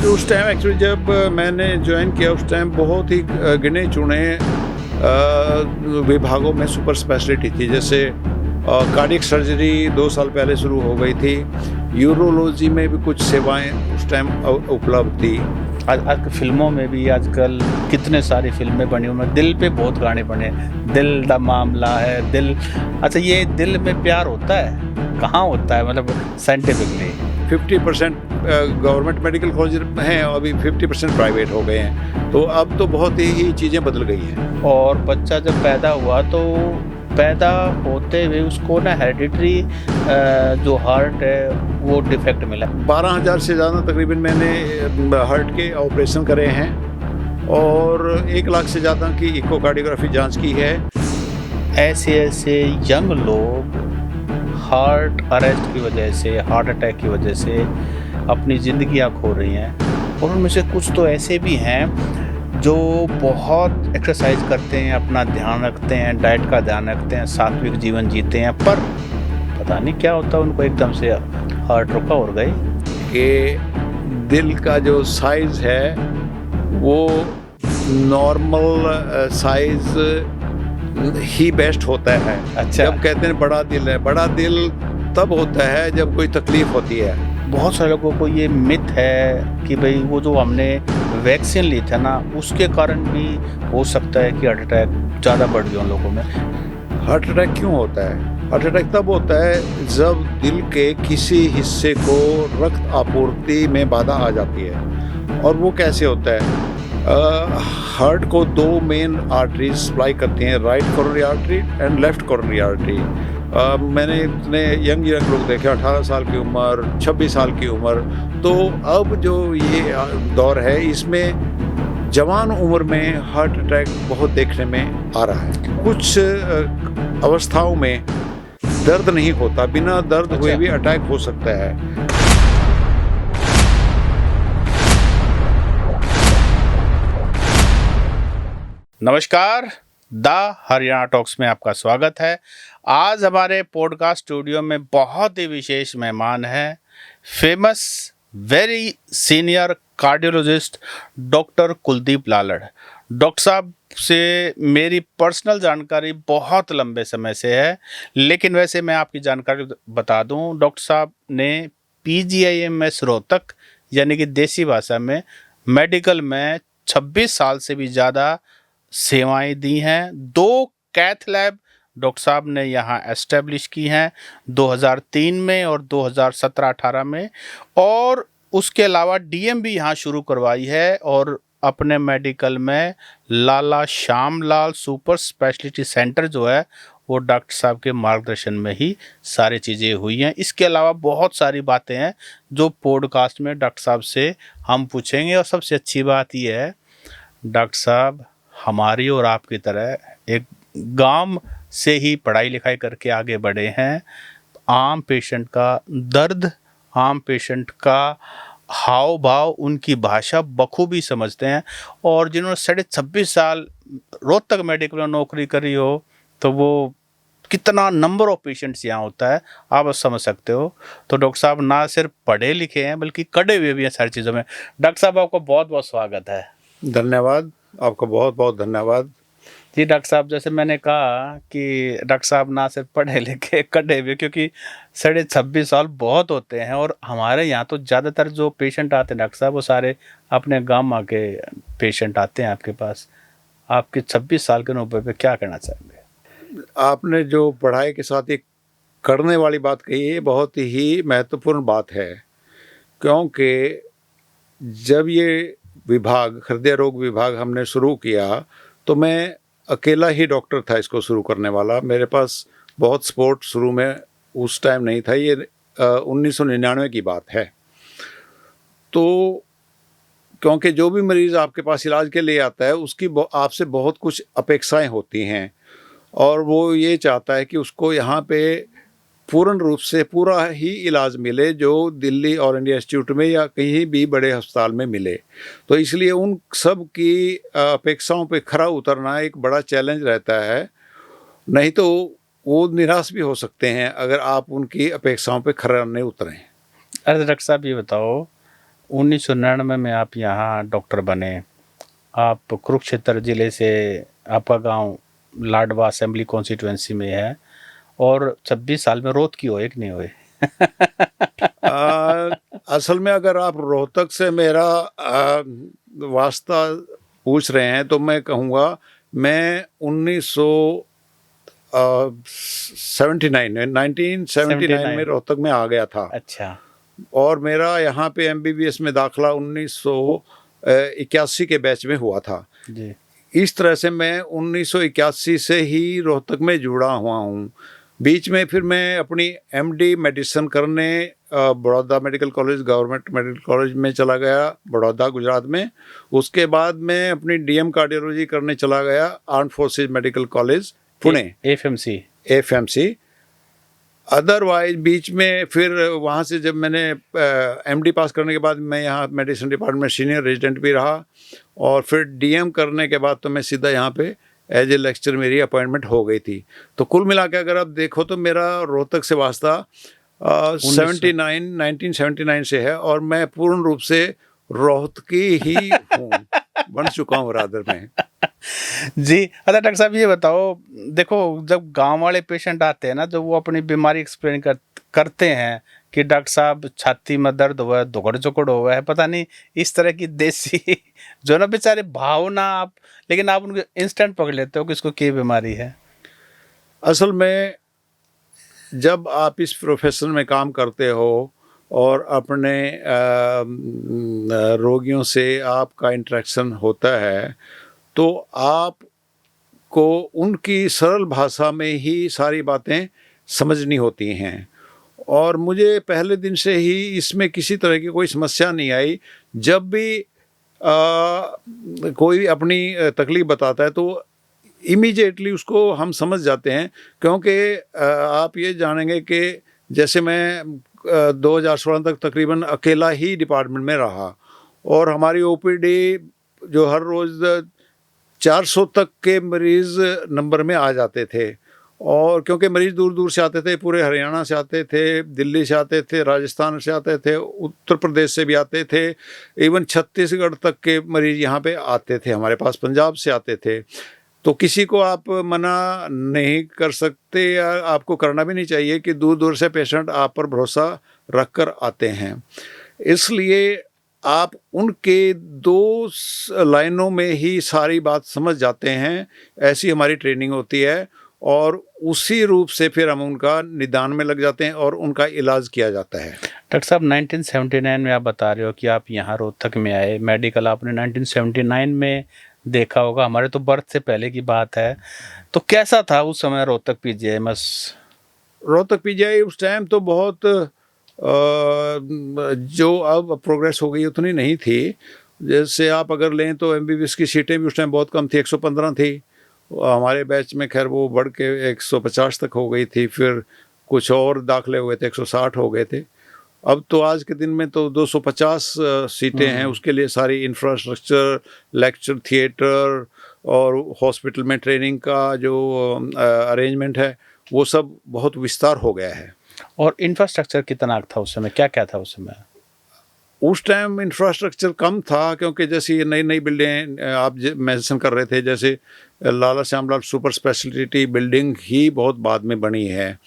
उस time actually जब मैंने ज्वाइन किया उस टाइम बहुत ही गिने चुने विभागों में सुपर स्पेशलिटी थी। जैसे कार्डियक सर्जरी 2 साल पहले शुरू हो गई थी। यूरोलॉजी में भी कुछ सेवाएं उस टाइम उपलब्ध थी। आज फिल्मों में भी आजकल कितने सारी फिल्में बनी, उनमें दिल पे बहुत गाने बने। दिल दा मामला है, दिल। अच्छा, ये दिल में प्यार होता है, कहाँ होता है, मतलब साइंटिफिकली? 50% गवर्नमेंट मेडिकल कॉलेज हैं, अभी 50% प्राइवेट हो गए हैं। तो अब तो बहुत ही चीज़ें बदल गई हैं। और बच्चा जब पैदा हुआ तो पैदा होते हुए उसको ना हेरिडिटरी जो हार्ट है वो डिफेक्ट मिला। 12,000 से ज़्यादा तकरीबन मैंने हार्ट के ऑपरेशन करे हैं और 1 लाख से ज़्यादा की इकोकार्डियोग्राफी जांच की है। ऐसे ऐसे यंग लोग हार्ट अरेस्ट की वजह से, हार्ट अटैक की वजह से अपनी ज़िंदगियां खो रही हैं। और उनमें से कुछ तो ऐसे भी हैं जो बहुत एक्सरसाइज करते हैं, अपना ध्यान रखते हैं, डाइट का ध्यान रखते हैं, सात्विक जीवन जीते हैं, पर पता नहीं क्या होता है उनको एकदम से हार्ट रुका और गए। कि दिल का जो साइज़ है वो नॉर्मल साइज़ ही बेस्ट होता है। अच्छा। जब कहते हैं बड़ा दिल है, बड़ा दिल तब होता है जब कोई तकलीफ होती है। बहुत सारे लोगों को ये मिथ है कि भाई वो जो हमने वैक्सीन ली था ना, उसके कारण भी हो सकता है कि हार्ट अटैक ज़्यादा बढ़ गया उन लोगों में। हार्ट अटैक क्यों होता है? हार्ट अटैक तब होता है जब दिल के किसी हिस्से को रक्त आपूर्ति में बाधा आ जाती है। और वो कैसे होता है? हार्ट को 2 मेन आर्टरीज सप्लाई करती हैं, right coronary artery and left coronary artery. मैंने इतने यंग लोग देखे, 18 साल की उम्र, 26 साल की उम्र। तो अब जो ये दौर है इसमें जवान उम्र में हार्ट अटैक बहुत देखने में आ रहा है। कुछ अवस्थाओं में दर्द नहीं होता, बिना दर्द हुए भी अटैक हो सकता है। नमस्कार, द हरियाणा टॉक्स में आपका स्वागत है। आज हमारे पॉडकास्ट स्टूडियो में बहुत ही विशेष मेहमान हैं, famous very senior cardiologist doctor Kuldeep Lalar. Doctor साहब से मेरी पर्सनल जानकारी बहुत लंबे समय से है, लेकिन वैसे मैं आपकी जानकारी बता दूं, डॉक्टर साहब ने PGIMS रोहतक यानी कि देसी भाषा में मेडिकल में 26 साल से भी ज़्यादा सेवाएं दी हैं। 2 कैथ लैब डॉक्टर साहब ने यहाँ एस्टेब्लिश की हैं 2003 में और 2017-18 में, और उसके अलावा DM भी यहाँ शुरू करवाई है। और अपने मेडिकल में लाला श्यामलाल सुपर स्पेशलिटी सेंटर जो है वो डॉक्टर साहब के मार्गदर्शन में ही सारी चीज़ें हुई हैं। इसके अलावा बहुत सारी बातें हैं जो पॉडकास्ट में डॉक्टर साहब से हम पूछेंगे। और सबसे अच्छी बात यह है, डॉक्टर साहब हमारी और आपकी तरह एक गांव से ही पढ़ाई लिखाई करके आगे बढ़े हैं। आम पेशेंट का दर्द, आम पेशेंट का हाव भाव, उनकी भाषा बखूबी समझते हैं। और जिन्होंने 26.5 साल रोहतक मेडिकल में नौकरी करी हो तो वो कितना नंबर ऑफ पेशेंट्स यहाँ होता है आप समझ सकते हो। तो डॉक्टर साहब ना सिर्फ पढ़े लिखे हैं बल्कि कड़े हुए भी हैं सारी चीज़ों में। डॉक्टर साहब आपका बहुत बहुत स्वागत है। धन्यवाद, आपका बहुत बहुत धन्यवाद। जी डॉक्टर साहब, जैसे मैंने कहा कि डॉक्टर साहब ना सिर्फ पढ़े लिखे कड़े हुए, क्योंकि 26.5 साल बहुत होते हैं। और हमारे यहाँ तो ज़्यादातर जो पेशेंट आते हैं डॉक्टर साहब वो सारे अपने गांव आके पेशेंट आते हैं आपके पास। आपके 26 साल के अनुभव पे क्या कहना चाहेंगे? आपने जो पढ़ाई के साथ एक करने वाली बात कही है, बहुत ही महत्वपूर्ण बात है। क्योंकि जब ये विभाग, हृदय रोग विभाग हमने शुरू किया तो मैं अकेला ही डॉक्टर था इसको शुरू करने वाला। मेरे पास बहुत सपोर्ट शुरू में उस टाइम नहीं था। ये 1999 की बात है। तो क्योंकि जो भी मरीज़ आपके पास इलाज के लिए आता है उसकी आपसे बहुत कुछ अपेक्षाएं होती हैं, और वो ये चाहता है कि उसको यहाँ पे पूर्ण रूप से पूरा ही इलाज मिले जो दिल्ली और इंडिया इंस्टीट्यूट में या कहीं भी बड़े अस्पताल में मिले। तो इसलिए उन सब की अपेक्षाओं पे खरा उतरना एक बड़ा चैलेंज रहता है। नहीं तो वो निराश भी हो सकते हैं अगर आप उनकी अपेक्षाओं पे खरा नहीं उतरें। अरे डॉक्टर साहब ये बताओ, 1999 में आप यहाँ डॉक्टर बने। आप कुरुक्षेत्र ज़िले से, आपका गांव लाडवा असेंबली कॉन्स्टिट्यूएंसी में है, और 26 साल में रोत की हुए कि नहीं हुए? असल में अगर आप रोहतक से मेरा वास्ता पूछ रहे हैं तो मैं कहूँगा मैं 1979 में रोहतक में आ गया था। अच्छा। और मेरा यहाँ पे एमबीबीएस में दाखला 1981 के बैच में हुआ था जी। इस तरह से मैं 1981 से ही रोहतक में जुड़ा हुआ हूँ। बीच में फिर मैं अपनी एमडी मेडिसिन करने Baroda medical college, government medical college में चला गया बड़ौदा गुजरात में। उसके बाद मैं अपनी डीएम कार्डियोलॉजी करने चला गया armed forces medical college Pune, FMC. Otherwise बीच में फिर वहाँ से जब मैंने एमडी पास करने के बाद मैं यहाँ मेडिसिन डिपार्टमेंट में सीनियर रेजिडेंट भी रहा, और फिर डीएम करने के बाद तो मैं सीधा यहाँ पे एज ए लेक्चर मेरी अपॉइंटमेंट हो गई थी। तो कुल मिला के अगर आप देखो तो मेरा रोहतक से वास्ता 1979 से है, और मैं पूर्ण रूप से रोहतकी ही हूँ, बन चुका हूँ रादर में। जी। अच्छा डॉक्टर साहब ये बताओ, देखो जब गांव वाले पेशेंट आते हैं ना, जब वो अपनी बीमारी एक्सप्लेन करते हैं कि डॉक्टर साहब छाती में दर्द हुआ है, दुगड़ चुकड़ हुआ है, पता नहीं इस तरह की देसी जो ना बेचारे भावना, आप लेकिन आप उनको इंस्टेंट पकड़ लेते हो कि इसको क्या बीमारी है। असल में जब आप इस प्रोफेशन में काम करते हो और अपने रोगियों से आपका इंटरेक्शन होता है, तो आपको उनकी सरल भाषा में ही सारी बातें समझनी होती हैं। और मुझे पहले दिन से ही इसमें किसी तरह की कोई समस्या नहीं आई। जब भी कोई अपनी तकलीफ बताता है तो इमीडिएटली उसको हम समझ जाते हैं, क्योंकि आप ये जानेंगे कि जैसे मैं 2016 तक तकरीबन अकेला ही डिपार्टमेंट में रहा, और हमारी ओपीडी जो हर रोज़ 400 तक के मरीज़ नंबर में आ जाते थे। और क्योंकि मरीज़ दूर दूर से आते थे, पूरे हरियाणा से आते थे, दिल्ली से आते थे, राजस्थान से आते थे, उत्तर प्रदेश से भी आते थे, इवन छत्तीसगढ़ तक के मरीज़ यहाँ पे आते थे हमारे पास, पंजाब से आते थे। तो किसी को आप मना नहीं कर सकते, या आपको करना भी नहीं चाहिए कि दूर दूर से पेशेंट आप पर भरोसा रख कर आते हैं। इसलिए आप उनके 2 लाइनों में ही सारी बात समझ जाते हैं, ऐसी हमारी ट्रेनिंग होती है, और उसी रूप से फिर हम उनका निदान में लग जाते हैं और उनका इलाज किया जाता है। डॉक्टर साहब 1979 में आप बता रहे हो कि आप यहाँ रोहतक में आए, मेडिकल आपने 1979 में देखा होगा, हमारे तो बर्थ से पहले की बात है। तो कैसा था उस समय रोहतक पीजीआईएमएस? रोहतक पीजीआई उस टाइम तो बहुत जो अब प्रोग्रेस हो गई उतनी नहीं थी। जैसे आप अगर लें तो एमबीबीएस की सीटें भी उस टाइम बहुत कम थी, 115 थी। हमारे बैच में खैर वो बढ़ के 150 तक हो गई थी, फिर कुछ और दाखले हुए थे, 160 हो गए थे। अब तो आज के दिन में तो 250 सीटें हैं, उसके लिए सारी इंफ्रास्ट्रक्चर, लेक्चर थिएटर और हॉस्पिटल में ट्रेनिंग का जो अरेंजमेंट है वो सब बहुत विस्तार हो गया है। और इंफ्रास्ट्रक्चर कितना था उस समय, क्या क्या था उस समय? उस टाइम इंफ्रास्ट्रक्चर कम था, क्योंकि जैसे ये नई नई बिल्डिंग आप मेंशन कर रहे थे, जैसे लाला श्यामलाल सुपर स्पेशलिटी बिल्डिंग ही बहुत बाद में बनी है।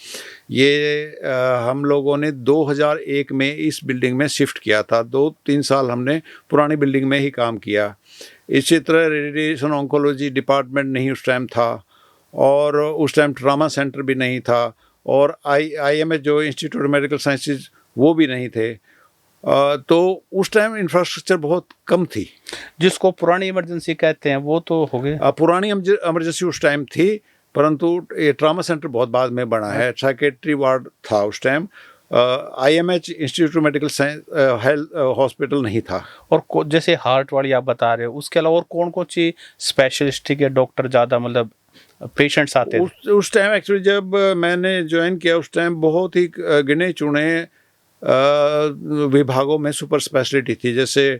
ये हम लोगों ने 2001 में इस बिल्डिंग में शिफ्ट किया था। 2-3 साल हमने पुरानी बिल्डिंग में ही काम किया। इसी तरह रेडिएशन ऑन्कोलॉजी डिपार्टमेंट नहीं उस टाइम था, और उस टाइम ट्रामा सेंटर भी नहीं था, और IMS जो इंस्टीट्यूट ऑफ मेडिकल साइंसेज वो भी नहीं थे। तो उस टाइम इंफ्रास्ट्रक्चर बहुत कम थी। जिसको पुरानी इमरजेंसी कहते हैं वो तो हो गए। पुरानी इमरजेंसी उस टाइम थी, परंतु ये ट्रामा सेंटर बहुत बाद में बना है। साइकेट्री वार्ड था उस time. IMH institute of medical science health hospital नहीं था। और जैसे हार्ट वाली आप बता रहे हो, उसके अलावा और कौन कौन सी स्पेशलिस्ट के डॉक्टर ज़्यादा मतलब पेशेंट्स आते थे? उस टाइम एक्चुअली जब मैंने ज्वाइन किया उस टाइम बहुत ही गिने चुने विभागों में सुपर स्पेशलिटी थी। जैसे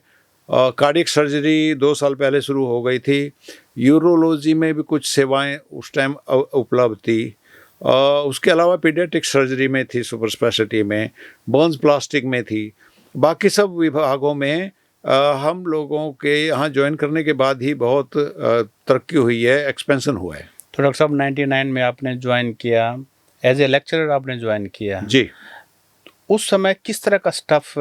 कार्डियक सर्जरी 2 साल पहले शुरू हो गई थी। यूरोलॉजी में भी कुछ सेवाएं उस टाइम उपलब्ध थी। उसके अलावा पीडियाट्रिक सर्जरी में थी, सुपर स्पेशलिटी में, बर्न्स प्लास्टिक में थी। बाकी सब विभागों में हम लोगों के यहाँ ज्वाइन करने के बाद ही बहुत तरक्की हुई है, एक्सपेंशन हुआ है। तो डॉक्टर साहब 99 में आपने ज्वाइन किया, एज ए लेक्चरर आपने ज्वाइन किया जी। उस समय किस तरह का स्टफ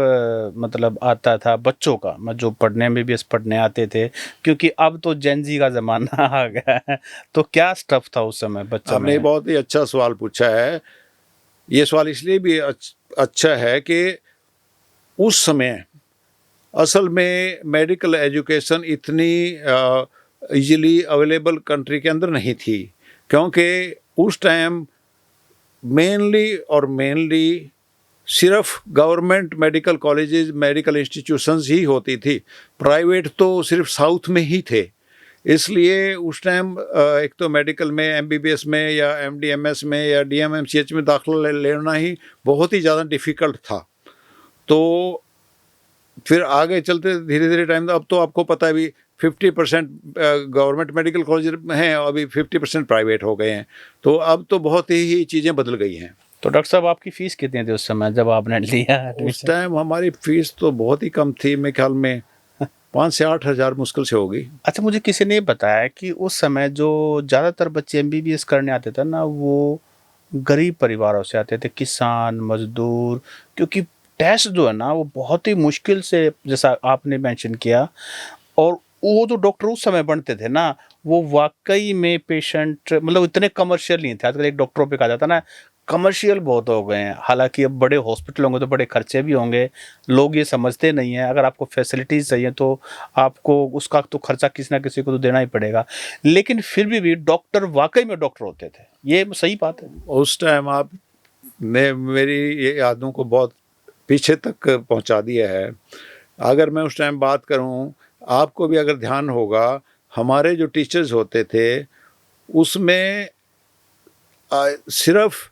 मतलब आता था बच्चों का, जो पढ़ने में भी पढ़ने आते थे, क्योंकि अब तो जेनजी का ज़माना आ गया है, तो क्या स्टफ था उस समय बच्चों आपने में? बहुत ही अच्छा सवाल पूछा है। ये सवाल इसलिए भी अच्छा है कि उस समय असल में मेडिकल एजुकेशन इतनी इजीली अवेलेबल कंट्री के अंदर नहीं थी, क्योंकि उस टाइम मेनली सिर्फ government medical colleges, medical institutions ही होती थी। प्राइवेट तो सिर्फ साउथ में ही थे। इसलिए उस टाइम एक तो मेडिकल में एमबीबीएस में या एमडीएमएस में या डीएमएमसीएच में दाखिला लेना ही बहुत ही ज़्यादा डिफ़िकल्ट था। तो फिर आगे चलते धीरे धीरे टाइम, अब तो आपको पता है भी 50% गवर्नमेंट मेडिकल कॉलेज हैं, अभी 50% प्राइवेट हो गए हैं। तो अब तो बहुत ही चीज़ें बदल गई हैं। तो डॉक्टर साहब आपकी फ़ीस कितनी थी उस समय जब आपने लिया उस एडमिशन? टाइम हमारी फीस तो बहुत ही कम थी, मेरे ख्याल में 5 से 8 हज़ार मुश्किल से होगी। अच्छा, मुझे किसी ने बताया कि उस समय जो ज़्यादातर बच्चे एमबीबीएस करने आते थे ना, वो गरीब परिवारों से आते थे, किसान, मजदूर, क्योंकि टेस्ट जो है ना वो बहुत ही मुश्किल से, जैसा आपने मेंशन किया, और वो जो डॉक्टर उस समय बनते थे ना, वो वाकई में पेशेंट मतलब इतने कमर्शियल नहीं थे। आजकल एक डॉक्टरों पे कहा जाता है ना, कमर्शियल बहुत हो गए हैं। हालांकि अब बड़े हॉस्पिटल होंगे तो बड़े खर्चे भी होंगे, लोग ये समझते नहीं हैं। अगर आपको फैसिलिटीज़ चाहिए तो आपको उसका तो खर्चा किसी ना किसी को तो देना ही पड़ेगा, लेकिन फिर भी डॉक्टर वाकई में डॉक्टर होते थे। ये सही बात है। उस टाइम आपने मेरी ये यादों को बहुत पीछे तक पहुंचा दिया है। अगर मैं उस टाइम बात करूं, आपको भी अगर ध्यान होगा, हमारे जो टीचर्स होते थे उसमें सिर्फ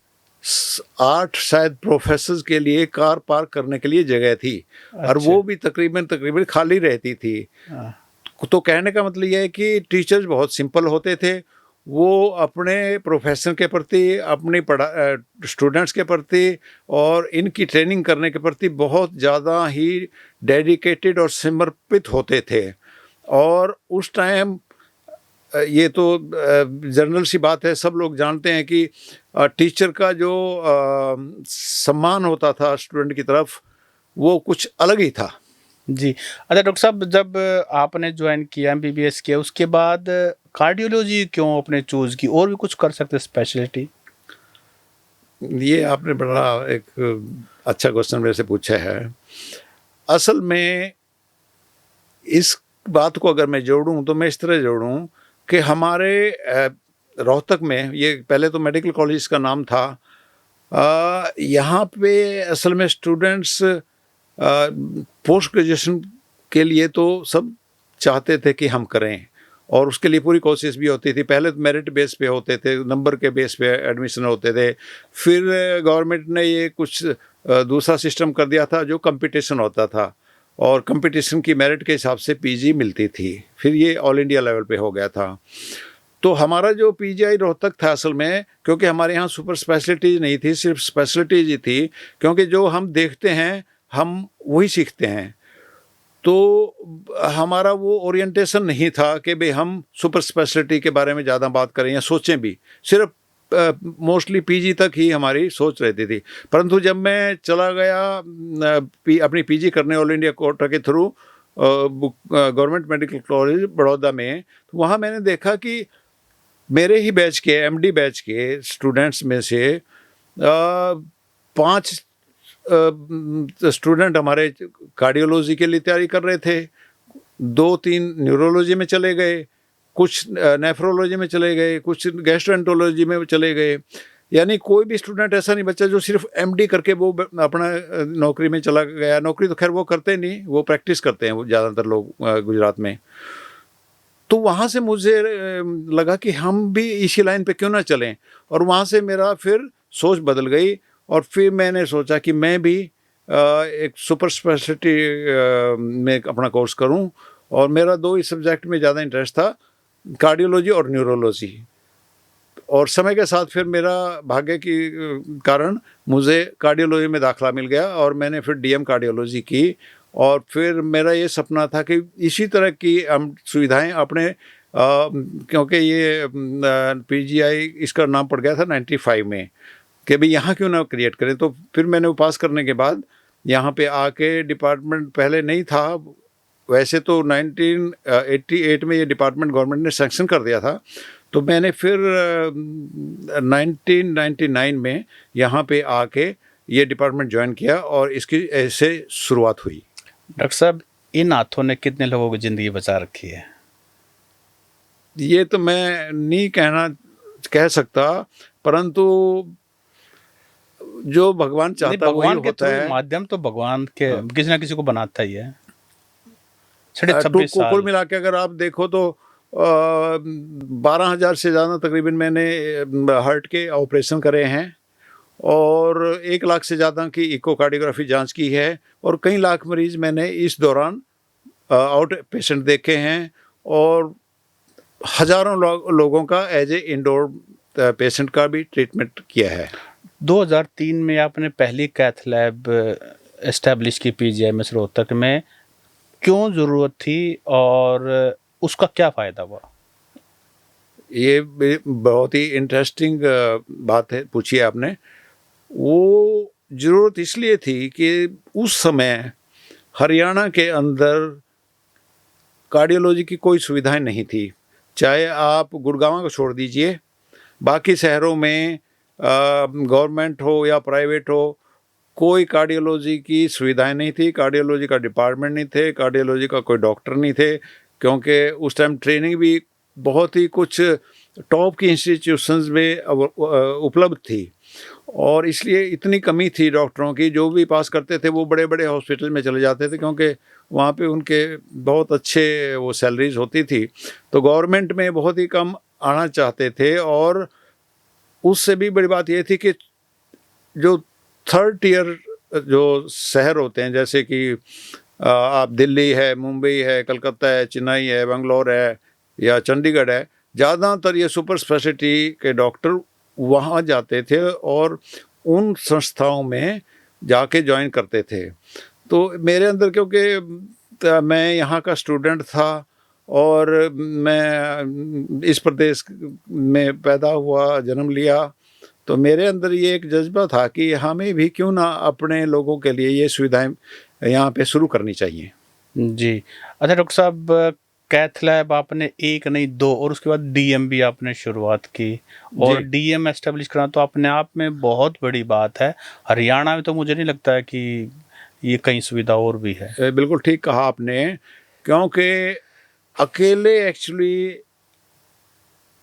8 शायद प्रोफेसर्स के लिए कार पार्क करने के लिए जगह थी। और अच्छा। वो भी तकरीबन खाली रहती थी। हाँ। तो कहने का मतलब ये है कि टीचर्स बहुत सिंपल होते थे। वो अपने प्रोफेशन के प्रति, अपनी स्टूडेंट्स के प्रति और इनकी ट्रेनिंग करने के प्रति बहुत ज़्यादा ही डेडिकेटेड और समर्पित होते थे। और उस टाइम ये तो जनरल सी बात है, सब लोग जानते हैं कि टीचर का जो सम्मान होता था स्टूडेंट की तरफ, वो कुछ अलग ही था। जी। अच्छा डॉक्टर साहब, जब आपने ज्वाइन किया, एमबीबीएस किया, उसके बाद कार्डियोलॉजी क्यों आपने चूज़ की? और भी कुछ कर सकते स्पेशलिटी? ये आपने बड़ा एक अच्छा क्वेश्चन मेरे से पूछा है। असल में इस बात को अगर मैं जोड़ूं तो मैं इस तरह जोड़ूं कि हमारे रोहतक में, ये पहले तो मेडिकल कॉलेज का नाम था, यहाँ पे असल में स्टूडेंट्स पोस्ट ग्रेजुएशन के लिए तो सब चाहते थे कि हम करें, और उसके लिए पूरी कोशिश भी होती थी। पहले तो मेरिट बेस पे होते थे, नंबर के बेस पे एडमिशन होते थे। फिर गवर्नमेंट ने ये कुछ दूसरा सिस्टम कर दिया था जो कंपटीशन होता था, और कंपटीशन की मेरिट के हिसाब से पीजी मिलती थी। फिर ये ऑल इंडिया लेवल पे हो गया था। तो हमारा जो पीजीआई रोहतक था असल में, क्योंकि हमारे यहाँ सुपर स्पेशलिटीज़ नहीं थी, सिर्फ स्पेशलिटीज़ ही थी, क्योंकि जो हम देखते हैं हम वही सीखते हैं। तो हमारा वो ओरिएंटेशन नहीं था कि भाई हम सुपर स्पेशलिटी के बारे में ज़्यादा बात करें या सोचें भी। सिर्फ मोस्टली पीजी तक ही हमारी सोच रहती थी। परंतु जब मैं चला गया अपनी पीजी करने ऑल इंडिया कोटा के through government medical college Baroda में, तो वहाँ मैंने देखा कि मेरे ही बैच के, एमडी बैच के स्टूडेंट्स में से 5 स्टूडेंट हमारे कार्डियोलॉजी के लिए तैयारी कर रहे थे, 2-3 न्यूरोलॉजी में चले गए, कुछ नेफ्रोलॉजी में चले गए, कुछ गैस्ट्रोएंटरोलॉजी में चले गए। यानी कोई भी स्टूडेंट ऐसा नहीं बच्चा जो सिर्फ एमडी करके वो अपना नौकरी में चला गया। नौकरी तो खैर वो करते नहीं, वो प्रैक्टिस करते हैं वो ज़्यादातर लोग गुजरात में। तो वहाँ से मुझे लगा कि हम भी इसी लाइन पे क्यों ना चलें, और वहाँ से मेरा फिर सोच बदल गई। और फिर मैंने सोचा कि मैं भी एक सुपर स्पेशलिटी में अपना कोर्स करूं, और मेरा 2 ही सब्जेक्ट में ज़्यादा इंटरेस्ट था, कार्डियोलॉजी और न्यूरोलॉजी। और समय के साथ फिर मेरा भाग्य की कारण मुझे कार्डियोलॉजी में दाखला मिल गया और मैंने फिर डीएम कार्डियोलॉजी की। और फिर मेरा ये सपना था कि इसी तरह की हम सुविधाएं अपने क्योंकि ये पीजीआई इसका नाम पड़ गया था 95 में कि भाई यहाँ क्यों ना क्रिएट करें। तो फिर मैंने वो पास करने के बाद यहाँ पे आके डिपार्टमेंट पहले नहीं था, वैसे तो 1988 में ये डिपार्टमेंट गवर्नमेंट ने सैंक्शन कर दिया था। तो मैंने फिर 1999 में यहाँ पे आके ये डिपार्टमेंट ज्वाइन किया और इसकी ऐसे शुरुआत हुई। डॉक्टर साहब, इन हाथों ने कितने लोगों की ज़िंदगी बचा रखी है? ये तो मैं नहीं कह सकता, परंतु जो भगवान चाहता है वही भगवान के होता है। माध्यम तो भगवान के किसी ना किसी को बनाता ही है। साढ़े तो 26 कुल साल मिला के अगर आप देखो तो 12,000 से ज़्यादा तकरीबन मैंने हार्ट के ऑपरेशन करे हैं और 1 लाख से ज़्यादा की इकोकार्डियोग्राफी जांच की है और कई लाख मरीज मैंने इस दौरान आउट पेशेंट देखे हैं और हज़ारों लोगों का एज ए इंडोर पेशेंट का भी ट्रीटमेंट किया है। 2003 में आपने पहली कैथ लैब एस्टैब्लिश की पीजीआई में रोहतक में। क्यों ज़रूरत थी और उसका क्या फ़ायदा हुआ? ये बहुत ही इंटरेस्टिंग बात है पूछी आपने। वो ज़रूरत इसलिए थी कि उस समय हरियाणा के अंदर कार्डियोलॉजी की कोई सुविधाएं नहीं थी। चाहे आप गुड़गांव को छोड़ दीजिए, बाकी शहरों में गवर्नमेंट हो या प्राइवेट हो, कोई कार्डियोलॉजी की सुविधाएं नहीं थी। कार्डियोलॉजी का डिपार्टमेंट नहीं थे, कार्डियोलॉजी का कोई डॉक्टर नहीं थे, क्योंकि उस टाइम ट्रेनिंग भी बहुत ही कुछ टॉप की इंस्टीट्यूशंस में उपलब्ध थी और इसलिए इतनी कमी थी डॉक्टरों की। जो भी पास करते थे वो बड़े बड़े हॉस्पिटल में चले जाते थे क्योंकि वहाँ पे उनके बहुत अच्छे वो सैलरीज होती थी। तो गवर्नमेंट में बहुत ही कम आना चाहते थे और उससे भी बड़ी बात ये थी कि जो थर्ड टियर जो शहर होते हैं, जैसे कि आप दिल्ली है, मुंबई है, कलकत्ता है, चेन्नई है, बेंगलोर है या चंडीगढ़ है, ज़्यादातर ये सुपर स्पेशलिटी के डॉक्टर वहाँ जाते थे और उन संस्थाओं में जाके ज्वाइन करते थे। तो मेरे अंदर, क्योंकि मैं यहाँ का स्टूडेंट था और मैं इस प्रदेश में पैदा हुआ, जन्म लिया, तो मेरे अंदर ये एक जज्बा था कि हमें भी क्यों ना अपने लोगों के लिए ये सुविधाएं यहाँ पे शुरू करनी चाहिए। जी। अच्छा डॉक्टर साहब, कैथ लैब आपने एक नहीं दो और उसके बाद डीएम भी आपने शुरुआत की और डीएम एस्टेब्लिश करना तो अपने आप में बहुत बड़ी बात है। हरियाणा में तो मुझे नहीं लगता है कि ये कई सुविधा और भी है। बिल्कुल ठीक कहा आपने, क्योंकि अकेले एक्चुअली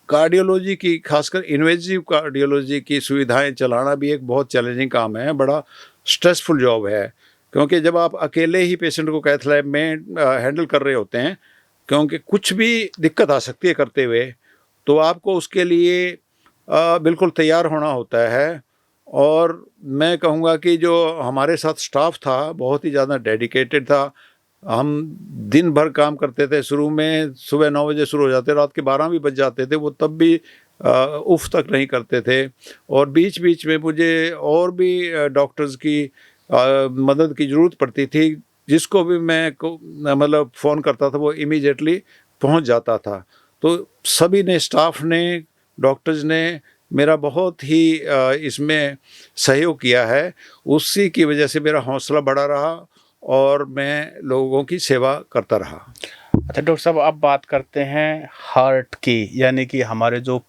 कार्डियोलॉजी की, खासकर इन्वेजिव कार्डियोलॉजी की सुविधाएं चलाना भी एक बहुत चैलेंजिंग काम है, बड़ा स्ट्रेसफुल जॉब है। क्योंकि जब आप अकेले ही पेशेंट को कैथ लैब में हैंडल कर रहे होते हैं, क्योंकि कुछ भी दिक्कत आ सकती है करते हुए, तो आपको उसके लिए बिल्कुल तैयार होना होता है। और मैं कहूँगा कि जो हमारे साथ स्टाफ था बहुत ही ज़्यादा डेडिकेटेड था। हम दिन भर काम करते थे। शुरू में सुबह 9 बजे शुरू हो जाते, रात के 12 भी बज जाते थे, वो तब भी उफ तक नहीं करते थे। और बीच बीच में मुझे और भी डॉक्टर्स की मदद की ज़रूरत पड़ती थी, जिसको भी मैं मतलब फ़ोन करता था वो इमीडिएटली पहुंच जाता था। तो सभी ने, स्टाफ ने, डॉक्टर्स ने मेरा बहुत ही इसमें सहयोग किया है। उसी की वजह से मेरा हौसला बढ़ा रहा और मैं लोगों की सेवा करता रहा। अच्छा डॉक्टर साहब, अब बात करते हैं हार्ट की, यानी कि हमारे जो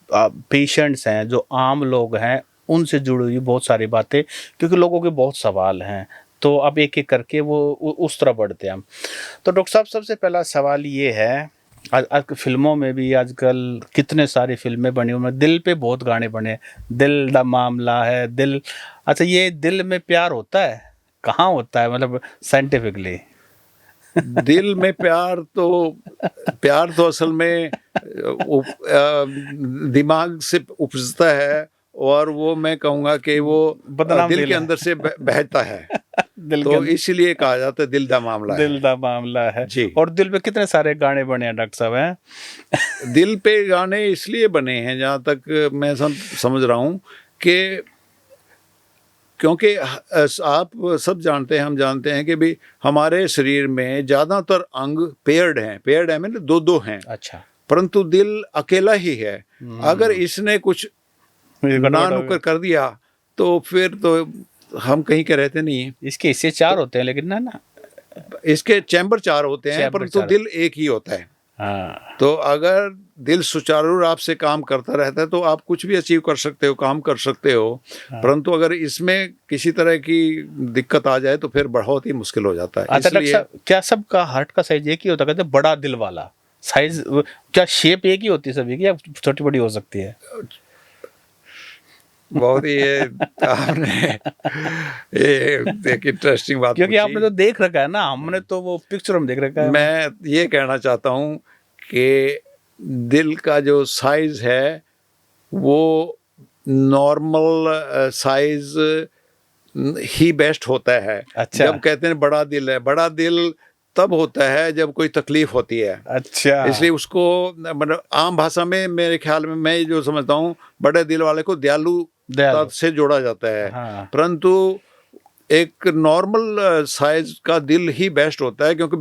पेशेंट्स हैं, जो आम लोग हैं, उनसे जुड़ी हुई बहुत सारी बातें, क्योंकि लोगों के बहुत सवाल हैं। तो अब एक एक करके वो उस तरह बढ़ते हैं हम। तो डॉक्टर साहब, सबसे पहला सवाल ये है, आज फिल्मों में भी आजकल कितने सारी फिल्में बनी हुई हैं, दिल पे बहुत गाने बने, दिल दा मामला है, दिल। अच्छा, ये दिल में प्यार होता है, कहाँ होता है, मतलब साइंटिफिकली? दिल में प्यार तो असल में दिमाग से उपजता है और वो मैं कहूँगा कि वो बदनाम दिल दिल के है। अंदर से बहता है। दिल के तो अंदर। इसलिए कहा जाता है दिल दा मामला है। दिल दा मामला है जी। और दिल पे कितने सारे गाने बने हैं डॉक्टर साहब हैं। दिल पे गाने इसलिए बने हैं, जहाँ तक मैं समझ रहा हूँ कि क्योंकि आप सब जानते हैं, हम जानते हैं कि भी हमारे शरीर में ज़्यादातर अंग पेयर्ड है मतलब दो दो हैं, अच्छा। परंतु दिल अकेला ही है। अगर इसने कुछ ये गड़बड़ ना हो नुकर गई। कर दिया तो फिर तो हम कहीं के रहते नहीं हैं। इसके हिस्से 4 होते हैं लेकिन ना इसके चैम्बर 4 होते हैं, चैम्बर परंतु 4। दिल एक ही होता है। हाँ। तो अगर दिल सुचारू रूप से काम करता रहता है तो आप कुछ भी अचीव कर सकते हो, काम कर सकते हो। परंतु अगर इसमें किसी तरह की दिक्कत आ जाए तो फिर बहुत ही मुश्किल हो जाता है। अच्छा डॉक्टर इसलिए साहब, क्या सबका हार्ट का साइज एक ही होता है? कहते हैं बड़ा दिल वाला साइज, क्या शेप एक ही होती है सभी की या छोटी बड़ी हो सकती है? बहुत ही ये आपने ये एक इंटरेस्टिंग बात क्योंकि आपने पूछी। तो देख रखा है ना, हमने तो वो पिक्चर में देख रखा है। मैं ये कहना चाहता हूँ कि दिल का जो साइज है वो नॉर्मल साइज ही बेस्ट होता है। अच्छा। जब कहते हैं बड़ा दिल है, बड़ा दिल तब होता है जब कोई तकलीफ होती है। अच्छा। इसलिए उसको मतलब आम भाषा में मेरे ख्याल में मैं जो समझता हूँ, बड़े दिल वाले को दयालुता से जोड़ा जाता है। हाँ। परंतु एक नॉर्मल साइज का दिल ही बेस्ट होता है, क्योंकि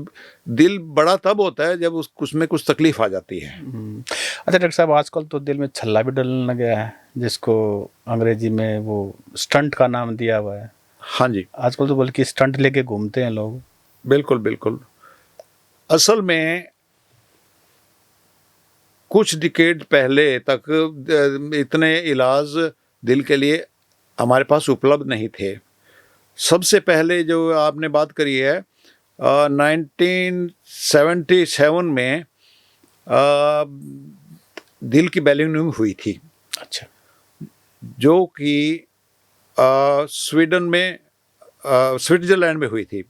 दिल बड़ा तब होता है जब उसमें कुछ तकलीफ आ जाती है। अच्छा डॉक्टर साहब, आजकल तो दिल में छल्ला भी डलने लगा है, जिसको अंग्रेजी में वो स्टंट का नाम दिया हुआ है। हाँ जी, आजकल तो बल्कि स्टंट लेके घूमते हैं लोग। बिल्कुल बिल्कुल। असल में कुछ डिकेड पहले तक इतने इलाज दिल के लिए हमारे पास उपलब्ध नहीं थे। सबसे पहले जो आपने बात करी है 1977 में दिल की बैलोनिंग हुई थी, अच्छा। जो कि स्वीडन में स्विट्जरलैंड में हुई थी।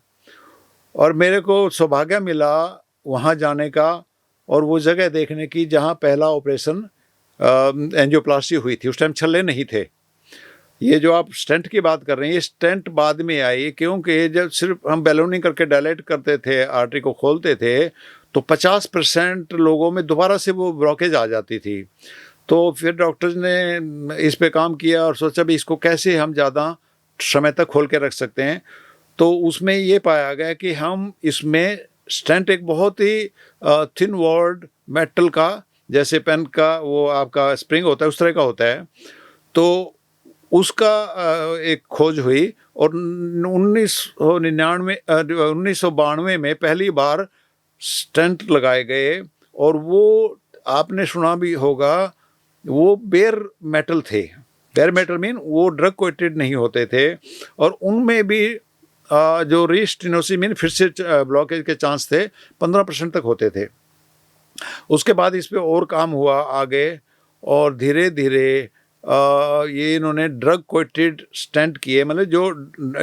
और मेरे को सौभाग्य मिला वहाँ जाने का और वो जगह देखने की जहाँ पहला ऑपरेशन एंजियोप्लास्टी हुई थी। उस टाइम छल्ले नहीं थे। ये जो आप स्टेंट की बात कर रहे हैं, ये स्टेंट बाद में आई, क्योंकि जब सिर्फ हम बैलूनिंग करके डायलेट करते थे, आर्टरी को खोलते थे, तो 50% लोगों में दोबारा से वो ब्लॉकेज आ जाती थी। तो फिर डॉक्टर्स ने इस पे काम किया और सोचा भी इसको कैसे हम ज़्यादा समय तक खोल के रख सकते हैं। तो उसमें ये पाया गया कि हम इसमें स्टेंट एक बहुत ही थिन वॉल्ड मेटल का, जैसे पेन का वो आपका स्प्रिंग होता है उस तरह का होता है, तो उसका एक खोज हुई। और 1992 में पहली बार स्टेंट लगाए गए। और वो आपने सुना भी होगा, वो बेयर मेटल थे। बेयर मेटल मीन वो ड्रग कोटेड नहीं होते थे, और उनमें भी जो रीस्टेनोसिस मीन फिर से ब्लॉकेज के चांस थे 15% तक होते थे। उसके बाद इस पे और काम हुआ आगे, और धीरे धीरे ये इन्होंने ड्रग कोटेड स्टेंट किए, मतलब जो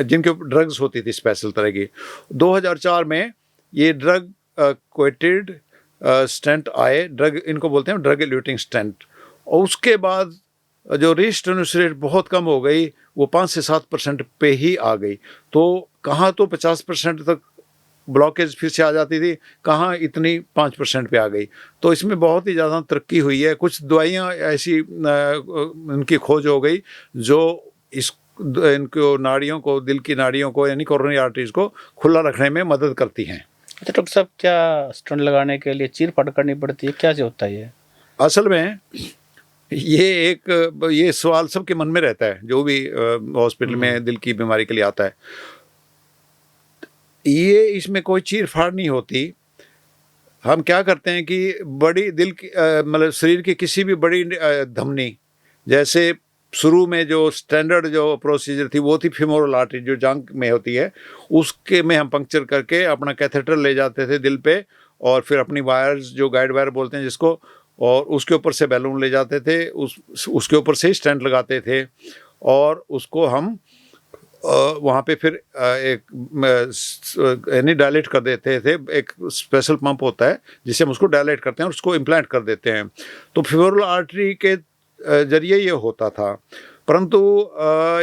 जिनके ऊपर ड्रग्स होती थी स्पेशल तरह की। 2004 में ये ड्रग कोटेड स्टेंट आए, ड्रग इनको बोलते हैं ड्रग एल्यूटिंग स्टेंट। और उसके बाद जो रीस्टेनोसिस रेट बहुत कम हो गई, वो 5 से 7% पे ही आ गई। तो कहाँ तो 50% तक ब्लॉकेज फिर से आ जाती थी, कहाँ इतनी 5% पे आ गई। तो इसमें बहुत ही ज़्यादा तरक्की हुई है। कुछ दवाइयाँ ऐसी उनकी खोज हो गई जो इनको नाड़ियों को, दिल की नाड़ियों को यानी कोरोनरी आर्टरीज को खुला रखने में मदद करती हैं। अच्छा डॉक्टर साहब, क्या स्टंट लगाने के लिए चीर फाड़ करनी पड़ती है, क्या होता है ये? असल में ये सवाल सबके मन में रहता है, जो भी हॉस्पिटल में दिल की बीमारी के लिए आता है। ये इसमें कोई चीर फाड़ नहीं होती। हम क्या करते हैं कि बड़ी दिल की मतलब शरीर की किसी भी बड़ी धमनी, जैसे शुरू में जो स्टैंडर्ड जो प्रोसीजर थी वो थी फीमोरल आर्टरी जो जांघ में होती है, उसके में हम पंक्चर करके अपना कैथेटर ले जाते थे दिल पे, और फिर अपनी वायर्स जो गाइड वायर बोलते हैं जिसको, और उसके ऊपर से बैलून ले जाते थे, उसके ऊपर से ही स्टेंट लगाते थे, और उसको हम वहाँ पे फिर एक यानी डायलेट कर देते थे। एक स्पेशल पंप होता है जिससे हम उसको डायलेट करते हैं और उसको इम्प्लांट कर देते हैं। तो फीमोरल आर्टरी के जरिए ये होता था। परंतु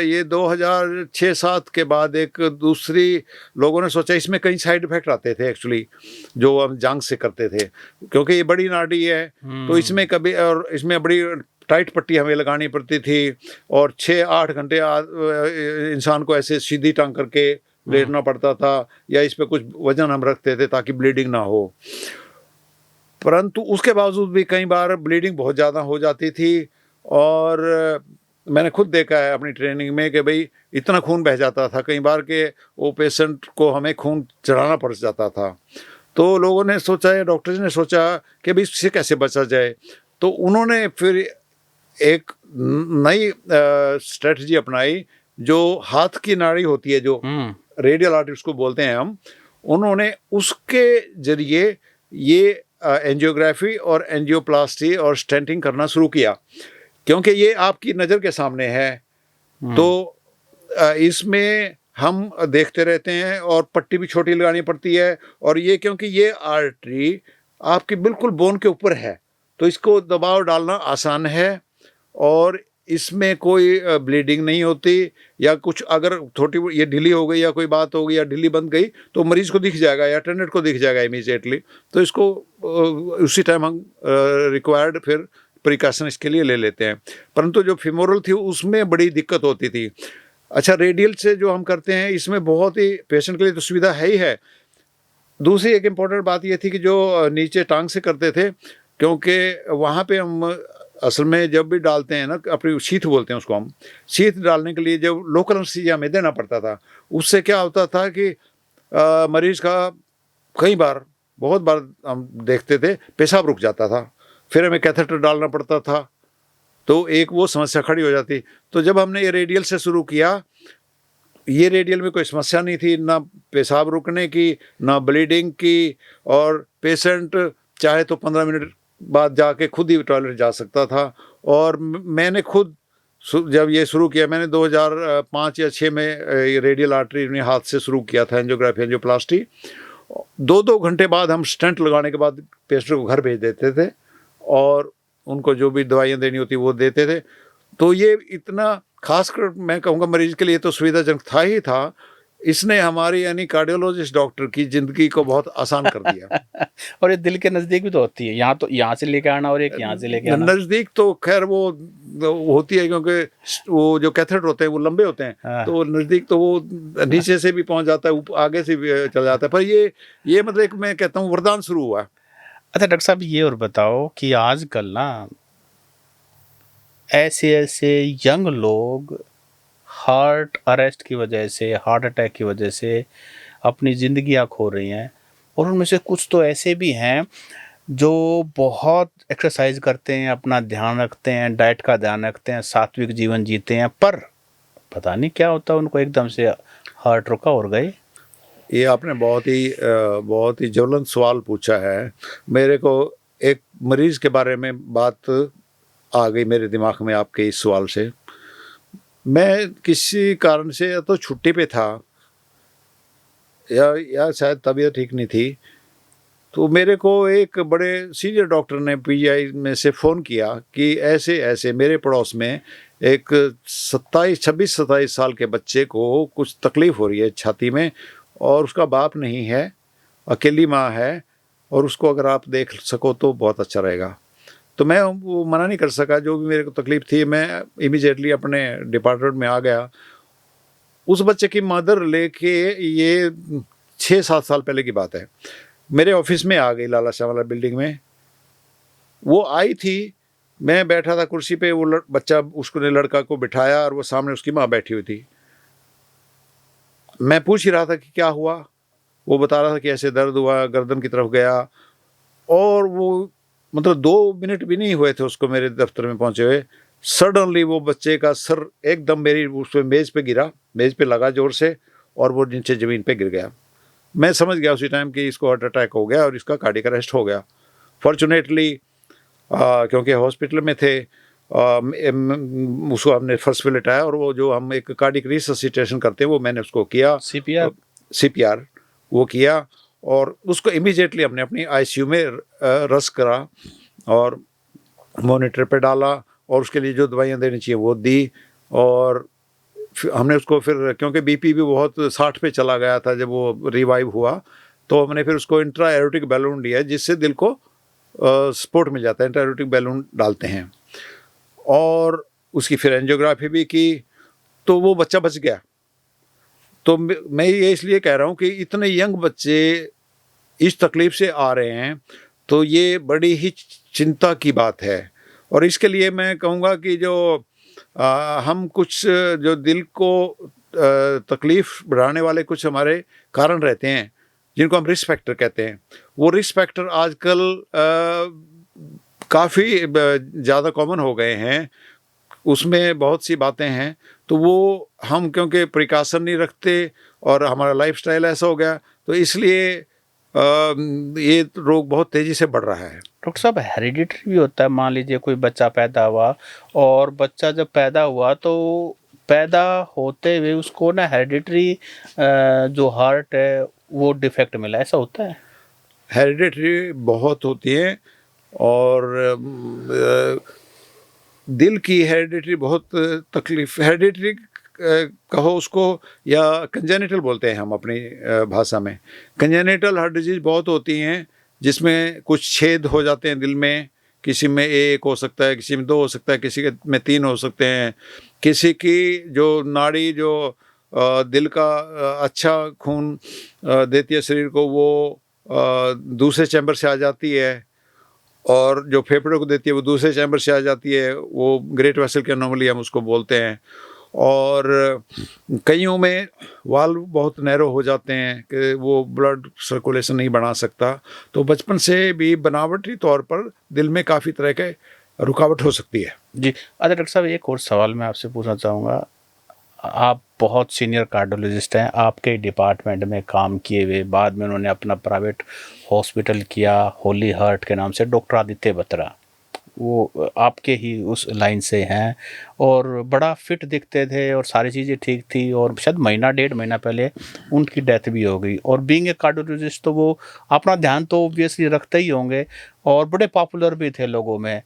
ये 2006-7 के बाद एक दूसरी लोगों ने सोचा इसमें कई साइड इफेक्ट आते थे एक्चुअली, जो हम जांघ से करते थे, क्योंकि ये बड़ी नाड़ी है तो इसमें कभी, और इसमें बड़ी टाइट पट्टी हमें लगानी पड़ती थी और 6-8 घंटे इंसान को ऐसे सीधी टांग करके लेटना पड़ता था, या इस पे कुछ वजन हम रखते थे ताकि ब्लीडिंग ना हो। परंतु उसके बावजूद भी कई बार ब्लीडिंग बहुत ज़्यादा हो जाती थी, और मैंने खुद देखा है अपनी ट्रेनिंग में कि भाई इतना खून बह जाता था कई बार के वो पेशेंट को हमें खून चढ़ाना पड़ जाता था। तो लोगों ने सोचा, या डॉक्टर्स ने सोचा कि भाई इससे कैसे बचा जाए, तो उन्होंने फिर एक नई स्ट्रेटजी अपनाई, जो हाथ की नाड़ी होती है, जो रेडियल आर्टरी उसको बोलते हैं हम, उन्होंने उसके जरिए ये एंजियोग्राफी और एंजियोप्लास्टी और स्टेंटिंग करना शुरू किया, क्योंकि ये आपकी नज़र के सामने है। तो इसमें हम देखते रहते हैं और पट्टी भी छोटी लगानी पड़ती है, और ये क्योंकि ये आर्टरी आपकी बिल्कुल बोन के ऊपर है तो इसको दबाव डालना आसान है, और इसमें कोई ब्लीडिंग नहीं होती, या कुछ अगर थोड़ी ये ढीली हो गई या कोई बात हो गई या ढीली बंद गई तो मरीज को दिख जाएगा या अटेंडेंट को दिख जाएगा इमीडिएटली। तो इसको उसी टाइम हम रिक्वायर्ड फिर प्रिकॉशन इसके लिए ले लेते हैं। परंतु जो फीमोरल थी उसमें बड़ी दिक्कत होती थी। अच्छा, रेडियल से जो हम करते हैं इसमें बहुत ही पेशेंट के लिए तो सुविधा है ही है। दूसरी एक इम्पॉर्टेंट बात ये थी कि जो नीचे टांग से करते थे, क्योंकि वहाँ पे हम असल में जब भी डालते हैं ना, अपनी शीथ बोलते हैं उसको हम, शीथ डालने के लिए जब लोकल एनेस्थीसिया हमें देना पड़ता था, उससे क्या होता था कि मरीज़ का कई बार, बहुत बार हम देखते थे पेशाब रुक जाता था, फिर हमें कैथेटर डालना पड़ता था, तो एक वो समस्या खड़ी हो जाती। तो जब हमने ये रेडियल से शुरू किया, ये रेडियल में कोई समस्या नहीं थी, ना पेशाब रुकने की, ना ब्लीडिंग की, और पेशेंट चाहे तो 15 मिनट बाद जाके खुद ही टॉयलेट जा सकता था। और मैंने खुद जब ये शुरू किया, मैंने 2005 या 6 में रेडियल आर्टरी अपने हाथ से शुरू किया था एंजियोग्राफी एंजियोप्लास्टी। 2-2 घंटे बाद हम स्टेंट लगाने के बाद पेशेंट को घर भेज देते थे, और उनको जो भी दवाइयाँ देनी होती वो देते थे। तो ये इतना खासकर मैं कहूँगा मरीज के लिए तो सुविधाजनक था ही था। इसने हमारी यानी कार्डियोलॉजिस्ट डॉक्टर की ज़िंदगी को बहुत आसान कर दिया। और ये दिल के नज़दीक भी तो होती है, यहाँ तो यहाँ से लेके आना और एक यहाँ से लेके आना। नज़दीक तो खैर वो होती है, क्योंकि वो जो कैथेटर होते हैं वो लंबे होते हैं, तो नज़दीक तो वो नीचे से भी पहुँच जाता है, आगे से भी चल जाता है। पर ये मतलब एक मैं कहता हूँ वरदान शुरू हुआ। अच्छा डॉक्टर साहब, ये और बताओ कि आजकल ना ऐसे यंग लोग हार्ट अरेस्ट की वजह से, हार्ट अटैक की वजह से अपनी ज़िंदगियां खो रही हैं, और उनमें से कुछ तो ऐसे भी हैं जो बहुत एक्सरसाइज करते हैं, अपना ध्यान रखते हैं, डाइट का ध्यान रखते हैं, सात्विक जीवन जीते हैं, पर पता नहीं क्या होता है उनको एकदम से हार्ट रुका और गए। ये आपने बहुत ही ज्वलंत सवाल पूछा है। मेरे को एक मरीज़ के बारे में बात आ गई मेरे दिमाग में आपके इस सवाल से। मैं किसी कारण से या तो छुट्टी पे था, या शायद तबीयत ठीक नहीं थी, तो मेरे को एक बड़े सीनियर डॉक्टर ने पीजीआई में से फ़ोन किया कि ऐसे ऐसे मेरे पड़ोस में एक 26-27 साल के बच्चे को कुछ तकलीफ़ हो रही है छाती में, और उसका बाप नहीं है, अकेली माँ है, और उसको अगर आप देख सको तो बहुत अच्छा रहेगा। तो मैं वो मना नहीं कर सका, जो भी मेरे को तकलीफ़ थी मैं इमीडिएटली अपने डिपार्टमेंट में आ गया। उस बच्चे की मदर लेके, ये 6-7 साल पहले की बात है, मेरे ऑफिस में आ गई, लाला शाह वाला बिल्डिंग में। वो आई थी, मैं बैठा था कुर्सी पे, वो बच्चा, उसको ने लड़का को बिठाया और वो सामने उसकी माँ बैठी हुई थी। मैं पूछ ही रहा था कि क्या हुआ, वो बता रहा था कि ऐसे दर्द हुआ, गर्दन की तरफ गया, और वो मतलब 2 मिनट भी नहीं हुए थे उसको मेरे दफ्तर में पहुंचे हुए, सडनली वो बच्चे का सर एकदम मेरी उस पे मेज़ पे गिरा, मेज़ पे लगा जोर से, और वो नीचे ज़मीन पे गिर गया। मैं समझ गया उसी टाइम कि इसको हार्ट अटैक हो गया और इसका कार्डियक अरेस्ट हो गया। फॉर्चुनेटली क्योंकि हॉस्पिटल में थे, उसको हमने फर्स्ट पे लिटाया, और वो जो हम एक कार्डियक रिससिटेशन करते हैं वो मैंने उसको किया, सीपीआर वो किया, और उसको इमीडिएटली हमने अपनी आईसीयू में रस करा और मॉनिटर पे डाला, और उसके लिए जो दवाइयाँ देनी चाहिए वो दी, और हमने उसको फिर, क्योंकि बीपी भी बहुत 60 पे चला गया था जब वो रिवाइव हुआ, तो हमने फिर उसको इंट्रा एरोटिक बैलून दिया, जिससे दिल को सपोर्ट मिल जाता है। इंट्रा एरोटिक बैलून डालते हैं और उसकी फिर एंजियोग्राफी भी की, तो वो बच्चा बच गया। तो मैं ये इसलिए कह रहा हूँ कि इतने यंग बच्चे इस तकलीफ से आ रहे हैं, तो ये बड़ी ही चिंता की बात है। और इसके लिए मैं कहूँगा कि जो हम कुछ जो दिल को तकलीफ बढ़ाने वाले कुछ हमारे कारण रहते हैं, जिनको हम रिस्क फैक्टर कहते हैं, वो रिस्क फैक्टर आजकल काफ़ी ज़्यादा कॉमन हो गए हैं। उसमें बहुत सी बातें हैं, तो वो हम क्योंकि प्रिकॉशन नहीं रखते और हमारा लाइफस्टाइल ऐसा हो गया, तो इसलिए ये रोग बहुत तेज़ी से बढ़ रहा है। डॉक्टर साहब, हेरिडिटरी भी होता है। मान लीजिए कोई बच्चा पैदा हुआ, और बच्चा जब पैदा हुआ तो पैदा होते हुए उसको ना हेरिडिटरी जो हार्ट है वो डिफेक्ट मिला, ऐसा होता है? हेरिडिटरी बहुत होती है, और दिल की हेरिडिटरी बहुत तकलीफ, हेरिडिटरी कहो उसको, या कंजेनिटल बोलते हैं हम अपनी भाषा में। कंजेनिटल हार्ट डिजीज बहुत होती हैं, जिसमें कुछ छेद हो जाते हैं दिल में। किसी में एक हो सकता है, किसी में 2 हो सकता है, किसी के में 3 हो सकते हैं। किसी की जो नाड़ी जो दिल का अच्छा खून देती है शरीर को, वो दूसरे चैम्बर से आ जाती है, और जो फेफड़े को देती है वो दूसरे चैम्बर से आ जाती है। वो ग्रेट वेसल की एनोमली हम उसको बोलते हैं। और कईयों में वाल्व बहुत नैरो हो जाते हैं कि वो ब्लड सर्कुलेशन नहीं बना सकता। तो बचपन से भी बनावटी तौर पर दिल में काफ़ी तरह के रुकावट हो सकती है। जी। अच्छा डॉक्टर साहब, एक और सवाल मैं आपसे पूछना चाहूँगा। आप बहुत सीनियर कार्डियोलॉजिस्ट हैं, आपके डिपार्टमेंट में काम किए हुए, बाद में उन्होंने अपना प्राइवेट हॉस्पिटल किया होली हार्ट के नाम से, डॉक्टर आदित्य बत्रा, वो आपके ही उस लाइन से हैं, और बड़ा फिट दिखते थे और सारी चीज़ें ठीक थी, और शायद महीना 1.5 महीना पहले उनकी डेथ भी हो गई। और बीइंग ए कार्डियोलॉजिस्ट तो वो अपना ध्यान तो ऑब्वियसली रखते ही होंगे, और बड़े पॉपुलर भी थे लोगों में।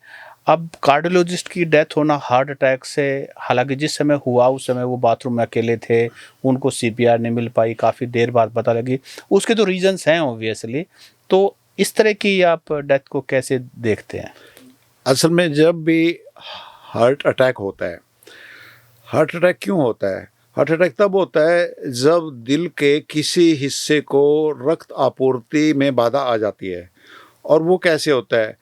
अब कार्डियोलॉजिस्ट की डेथ होना हार्ट अटैक से, हालांकि जिस समय हुआ उस समय वो बाथरूम में अकेले थे, उनको सीपीआर नहीं मिल पाई, काफ़ी देर बाद पता लगी। उसके तो रीजंस हैं ऑब्वियसली, तो इस तरह की आप डेथ को कैसे देखते हैं? असल में जब भी हार्ट अटैक होता है, हार्ट अटैक क्यों होता है? हार्ट अटैक तब होता है जब दिल के किसी हिस्से को रक्त आपूर्ति में बाधा आ जाती है। और वो कैसे होता है?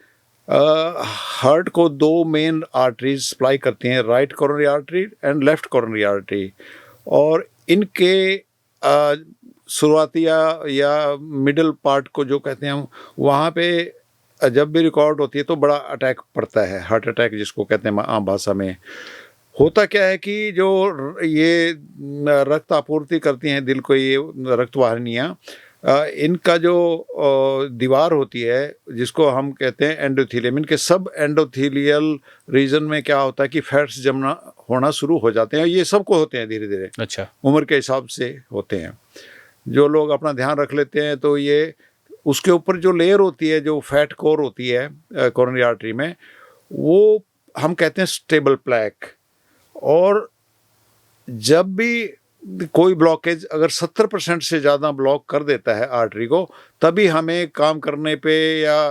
हार्ट को 2 मेन आर्टरीज सप्लाई करती हैं, right coronary artery and left coronary artery. और इनके शुरुआती या मिडिल पार्ट को जो कहते हैं हम, वहाँ पे जब भी रिकॉर्ड होती है तो बड़ा अटैक पड़ता है, हार्ट अटैक जिसको कहते हैं आम भाषा में। होता क्या है कि जो ये रक्त आपूर्ति करती हैं दिल को, ये रक्त वाहिनियाँ, इनका जो दीवार होती है जिसको हम कहते हैं एंडोथीलियम, इनके सब एंडोथीलियल रीजन में क्या होता है कि फैट्स जमना होना शुरू हो जाते हैं। ये सबको होते हैं धीरे धीरे, अच्छा, उम्र के हिसाब से होते हैं। जो लोग अपना ध्यान रख लेते हैं तो ये, उसके ऊपर जो लेयर होती है, जो फैट कोर होती है कोरोनरी आर्टरी में, वो हम कहते हैं स्टेबल प्लैक। और जब भी कोई ब्लॉकेज अगर 70% से ज़्यादा ब्लॉक कर देता है आर्टरी को, तभी हमें काम करने पे या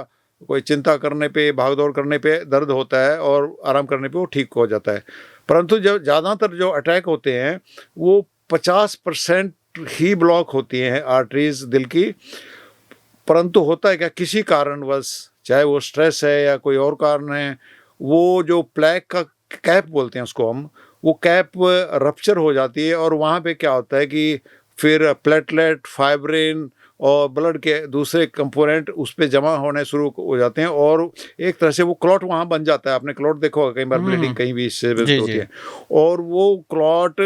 कोई चिंता करने पे, भागदौड़ करने पे दर्द होता है, और आराम करने पे वो ठीक हो जाता है। परंतु जब ज़्यादातर जो अटैक होते हैं वो 50% ही ब्लॉक होती हैं आर्टरीज दिल की। परंतु होता है क्या, किसी कारणवश, चाहे वो स्ट्रेस है या कोई और कारण है, वो जो प्लैक का कैप बोलते हैं उसको हम, वो कैप रप्चर हो जाती है। और वहाँ पे क्या होता है कि फिर प्लेटलेट, फाइब्रिन और ब्लड के दूसरे कंपोनेंट उस पे जमा होने शुरू हो जाते हैं, और एक तरह से वो क्लॉट वहाँ बन जाता है। आपने क्लॉट देखा होगा, कई बार ब्लीडिंग कहीं भी इससे होती है, और वो क्लॉट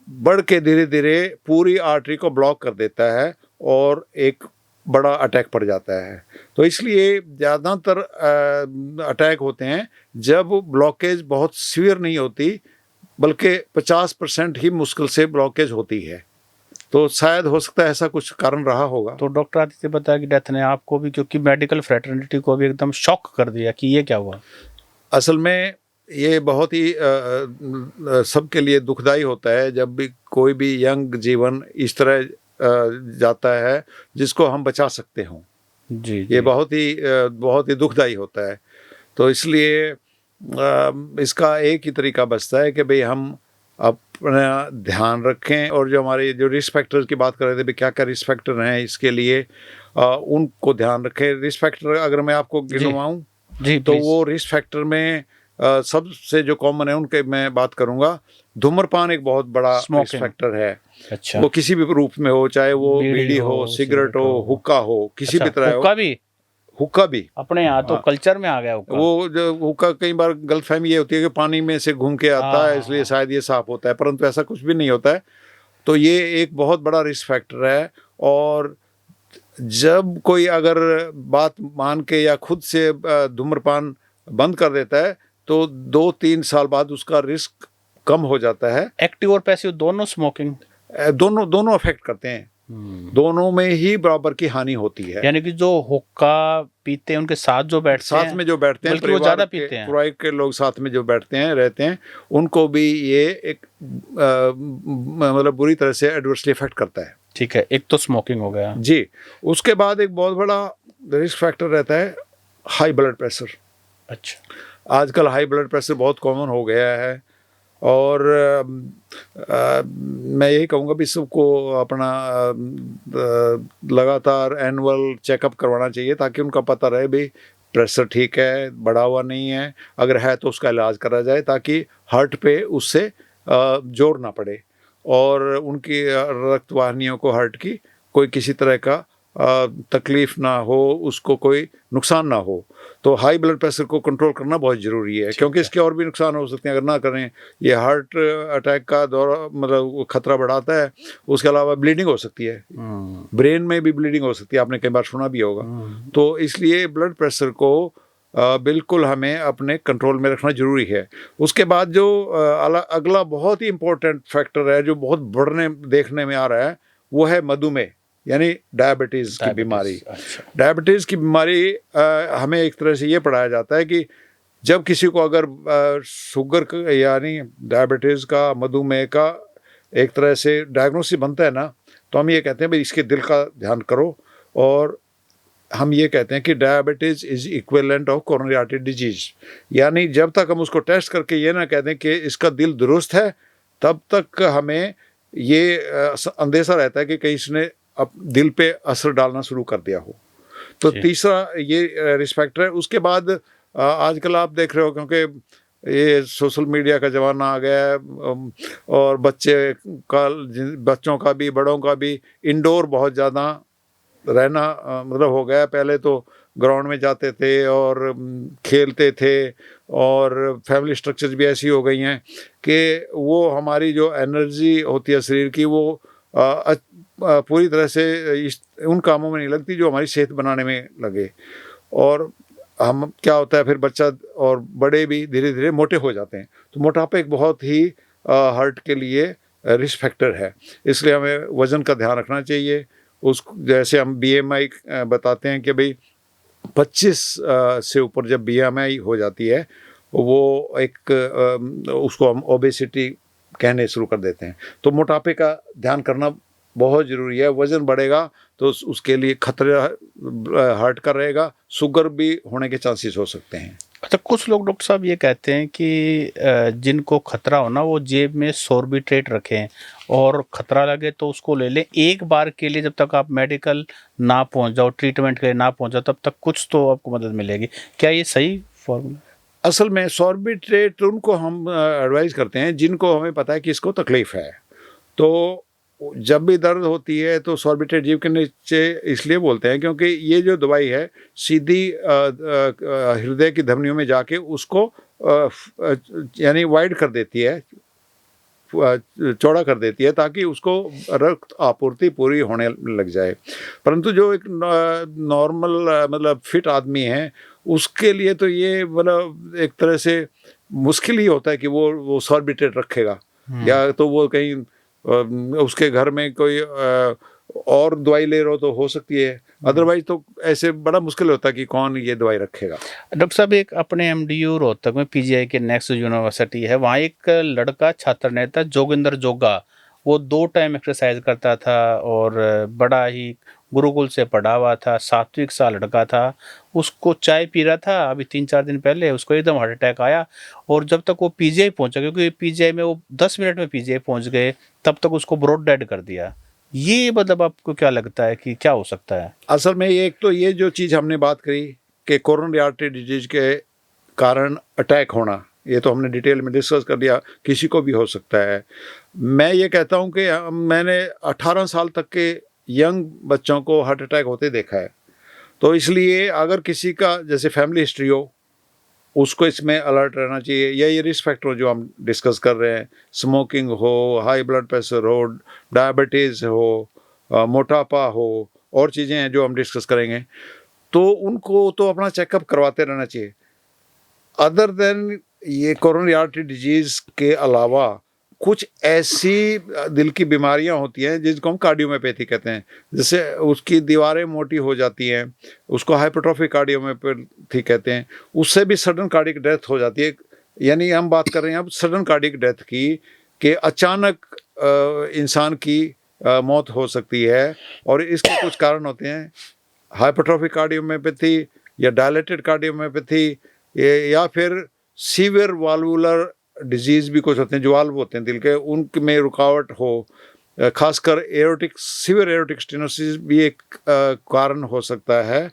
बढ़ के धीरे धीरे पूरी आर्टरी को ब्लॉक कर देता है, और एक बड़ा अटैक पड़ जाता है। तो इसलिए ज़्यादातर अटैक होते हैं जब ब्लॉकेज बहुत सीवियर नहीं होती, बल्कि 50% ही मुश्किल से ब्लॉकेज होती है। तो शायद हो सकता है ऐसा कुछ कारण रहा होगा। तो डॉक्टर आदित्य बत्रा की डेथ ने आपको भी, क्योंकि मेडिकल फ्रेटर्निटी को भी एकदम शॉक कर दिया कि ये क्या हुआ? असल में ये बहुत ही सबके लिए दुखदाई होता है जब भी कोई भी यंग जीवन इस तरह जाता है जिसको हम बचा सकते हों। जी ये जी। बहुत ही दुखदाई होता है। तो इसलिए इसका एक ही तरीका बचता है कि भाई हम अपना ध्यान रखें, और जो हमारे जो रिस्क फैक्टर्स की बात कर रहे थे, भाई क्या क्या रिस्क फैक्टर हैं इसके लिए, उनको ध्यान रखें। रिस्क फैक्टर अगर मैं आपको जी गिनवाऊं जी तो प्लीज। वो रिस्क फैक्टर में सबसे जो कॉमन है उनके मैं बात करूंगा। धूम्रपान एक बहुत बड़ा रिस्क स्मोकिंग। फैक्टर है। अच्छा। वो किसी भी रूप में हो, चाहे वो बीड़ी बीड़ी हो, हो, सिगरेट सिगरेट हो, हो। हुक्का हो, किसी अच्छा, भी तरह हो। हुक्का भी हुक्का भी, अपने यहाँ तो हाँ, कल्चर में आ गया हुक्का। वो जो हुक्का, कई बार गलतफहमी ये होती है कि पानी में से घूम के हाँ आता है हाँ इसलिए हाँ। शायद ये साफ होता है, परंतु ऐसा कुछ भी नहीं होता है। तो ये एक बहुत बड़ा रिस्क फैक्टर है। और जब कोई अगर बात मान के या खुद से धूम्रपान बंद कर देता है तो 2-3 साल बाद उसका रिस्क कम हो जाता है। एक्टिव और पैसिव दोनों स्मोकिंग। दोनों दोनों अफेक्ट करते हैं, दोनों में ही बराबर की हानि होती है। यानी कि जो हुक्का पीते हैं उनके साथ जो बैठते साथ हैं, में जो बैठते हैं, बल्कि वो ज्यादा पीते हैं। परिवार के लोग साथ में जो बैठते हैं, रहते हैं, उनको भी ये एक मतलब बुरी तरह से एडवर्सली इफेक्ट करता है। ठीक है, एक तो स्मोकिंग हो गया। जी। उसके बाद एक बहुत बड़ा रिस्क फैक्टर रहता है हाई ब्लड प्रेशर। अच्छा। आजकल हाई ब्लड प्रेशर बहुत कॉमन हो गया है, और मैं यही कहूँगा भी सबको अपना लगातार एनुअल चेकअप करवाना चाहिए ताकि उनका पता रहे भी प्रेशर ठीक है, बढ़ा हुआ नहीं है। अगर है तो उसका इलाज करा जाए ताकि हार्ट पे उससे जोर ना पड़े और उनकी रक्त वाहिनियों को, हार्ट की, कोई किसी तरह का तकलीफ ना हो, उसको कोई नुकसान ना हो। तो हाई ब्लड प्रेशर को कंट्रोल करना बहुत ज़रूरी है, क्योंकि इसके और भी नुकसान हो सकते हैं अगर ना करें। ये हार्ट अटैक का दौरा, मतलब खतरा बढ़ाता है। उसके अलावा ब्लीडिंग हो सकती है, ब्रेन में भी ब्लीडिंग हो सकती है, आपने कई बार सुना भी होगा। तो इसलिए ब्लड प्रेशर को बिल्कुल हमें अपने कंट्रोल में रखना जरूरी है। उसके बाद जो अगला बहुत ही इम्पोर्टेंट फैक्टर है जो बहुत बढ़ने देखने में आ रहा है, वो है मधुमेह, यानी डायबिटीज़ की बीमारी। अच्छा। डायबिटीज़ की बीमारी हमें एक तरह से ये पढ़ाया जाता है कि जब किसी को अगर शुगर यानी डायबिटीज़ का, मधुमेह का एक तरह से डायग्नोसिस बनता है ना, तो हम ये कहते हैं भाई इसके दिल का ध्यान करो। और हम ये कहते हैं कि diabetes is equivalent of coronary artery disease, यानी जब तक हम उसको टेस्ट करके ये ना कह दें कि इसका दिल दुरुस्त है, तब तक हमें ये अंदेशा रहता है कि कहीं इसने अब दिल पे असर डालना शुरू कर दिया हो। तो तीसरा ये रिस्क फैक्टर है। उसके बाद आजकल आप देख रहे हो, क्योंकि ये सोशल मीडिया का ज़माना आ गया है, और बच्चों का भी, बड़ों का भी इंडोर बहुत ज़्यादा रहना मतलब हो गया। पहले तो ग्राउंड में जाते थे और खेलते थे, और फैमिली स्ट्रक्चर्स भी ऐसी हो गई हैं कि वो हमारी जो एनर्जी होती है शरीर की, वो पूरी तरह से उन कामों में नहीं लगती जो हमारी सेहत बनाने में लगे। और हम क्या होता है फिर, बच्चा और बड़े भी धीरे धीरे मोटे हो जाते हैं। तो मोटापा एक बहुत ही हार्ट के लिए रिस्क फैक्टर है, इसलिए हमें वज़न का ध्यान रखना चाहिए। उस जैसे हम BMI बताते हैं कि भाई 25 से ऊपर जब BMI हो जाती है, वो एक उसको हम ओबेसिटी कहने शुरू कर देते हैं। तो मोटापे का ध्यान करना बहुत ज़रूरी है। वज़न बढ़ेगा तो उसके लिए खतरा हार्ट का रहेगा, शुगर भी होने के चांसेस हो सकते हैं। अच्छा, कुछ लोग डॉक्टर साहब ये कहते हैं कि जिनको खतरा हो ना, वो जेब में सॉर्बिट्रेट रखें और खतरा लगे तो उसको ले लें एक बार के लिए। जब तक आप मेडिकल ना पहुंच जाओ, ट्रीटमेंट के लिए ना पहुंच जाओ, तब तक कुछ तो आपको मदद मिलेगी। क्या ये सही फॉर्मूला? असल में सॉर्बिट्रेट उनको हम एडवाइस करते हैं जिनको हमें पता है कि इसको तकलीफ़ है। तो जब भी दर्द होती है तो सॉर्बिट्रेट जीभ के नीचे इसलिए बोलते हैं क्योंकि ये जो दवाई है सीधी हृदय की धमनियों में जाके उसको यानी वाइड कर देती है, चौड़ा कर देती है, ताकि उसको रक्त आपूर्ति पूरी होने लग जाए। परंतु जो एक नॉर्मल मतलब फिट आदमी है, उसके लिए तो ये मतलब एक तरह से मुश्किल ही होता है कि वो सॉर्बिट्रेट रखेगा, या तो वो कहीं उसके घर में कोई और दवाई ले रहे हो तो हो सकती है, अदरवाइज तो ऐसे बड़ा मुश्किल होता है कि कौन ये दवाई रखेगा। डॉक्टर साहब, एक अपने एमडीयू रोहतक में पीजीआई के नेक्स्ट यूनिवर्सिटी है, वहाँ एक लड़का छात्र नेता जोगिंदर जोगा, वो 2 टाइम एक्सरसाइज करता था और बड़ा ही गुरुकुल से पढ़ा हुआ था, सात्विक सा लड़का था। उसको चाय पी रहा था अभी 3-4 दिन पहले, उसको एकदम हार्ट अटैक आया और जब तक वो पीजीआई पहुंचा, क्योंकि पीजीआई में वो 10 मिनट में पीजीआई पहुंच गए, तब तक उसको ब्रॉड डेड कर दिया। ये मतलब आपको क्या लगता है कि क्या हो सकता है? असल में एक तो ये जो चीज़ हमने बात करी कि कोरोनरी आर्टरी डिजीज के कारण अटैक होना, ये तो हमने डिटेल में डिस्कस कर दिया, किसी को भी हो सकता है। मैं ये कहता हूँ कि मैंने 18 साल तक के यंग बच्चों को हार्ट अटैक होते देखा है, तो इसलिए अगर किसी का जैसे फैमिली हिस्ट्री हो, उसको इसमें अलर्ट रहना चाहिए, या ये रिस्क फैक्टर जो हम डिस्कस कर रहे हैं, स्मोकिंग हो, हाई ब्लड प्रेशर हो, डायबिटीज़ हो, मोटापा हो, और चीज़ें हैं जो हम डिस्कस करेंगे, तो उनको तो अपना चेकअप करवाते रहना चाहिए। अदर देन ये कोरोनरी आर्टरी डिजीज़ के अलावा कुछ ऐसी दिल की बीमारियां होती हैं जिसको हम कार्डियोमायोपैथी कहते हैं, जैसे उसकी दीवारें मोटी हो जाती हैं, उसको हाइपरट्रॉफी कार्डियोमायोपैथी कहते हैं, उससे भी सडन कार्डियक डेथ हो जाती है। यानी हम बात कर रहे हैं अब सडन कार्डियक डेथ की, कि अचानक इंसान की मौत हो सकती है, और इसके कुछ कारण होते हैं, हाइपरट्रॉफी कार्डियोमायोपैथी या डायलेटेड कार्डियोमायोपैथी, या फिर सीवियर वाल्वुलर डिजीज़ भी कुछ होते हैं, जो वाल्व होते हैं दिल के, उनमें रुकावट हो, खासकर एरोटिक सीवियर एरोटिक स्टेनोसिस भी एक कारण हो सकता है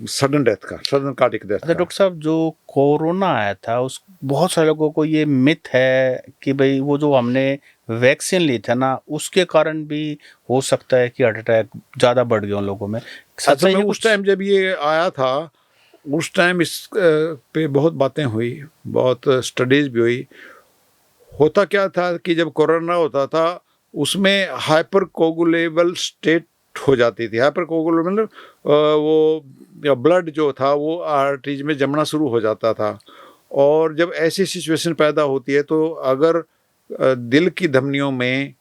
सडन डेथ का, सडन कार्डियक डेथ अच्छा का। डॉक्टर साहब, जो कोरोना आया था उस बहुत सारे लोगों को ये मिथ है कि भाई वो जो हमने वैक्सीन ली था ना, उसके कारण भी हो सकता है कि हार्ट अटैक ज़्यादा बढ़ गया उन लोगों में। सच असल है में ये उस कुछ? टाइम जब ये आया था, उस टाइम इस पे बहुत बातें हुई, बहुत स्टडीज़ भी हुई। होता क्या था कि जब कोरोना होता था, उसमें हाइपर कोगुलेबल स्टेट हो जाती थी। हाइपर कोगुलेबल मतलब वो ब्लड जो था वो आर्टरीज में जमना शुरू हो जाता था, और जब ऐसी सिचुएशन पैदा होती है तो अगर दिल की धमनियों में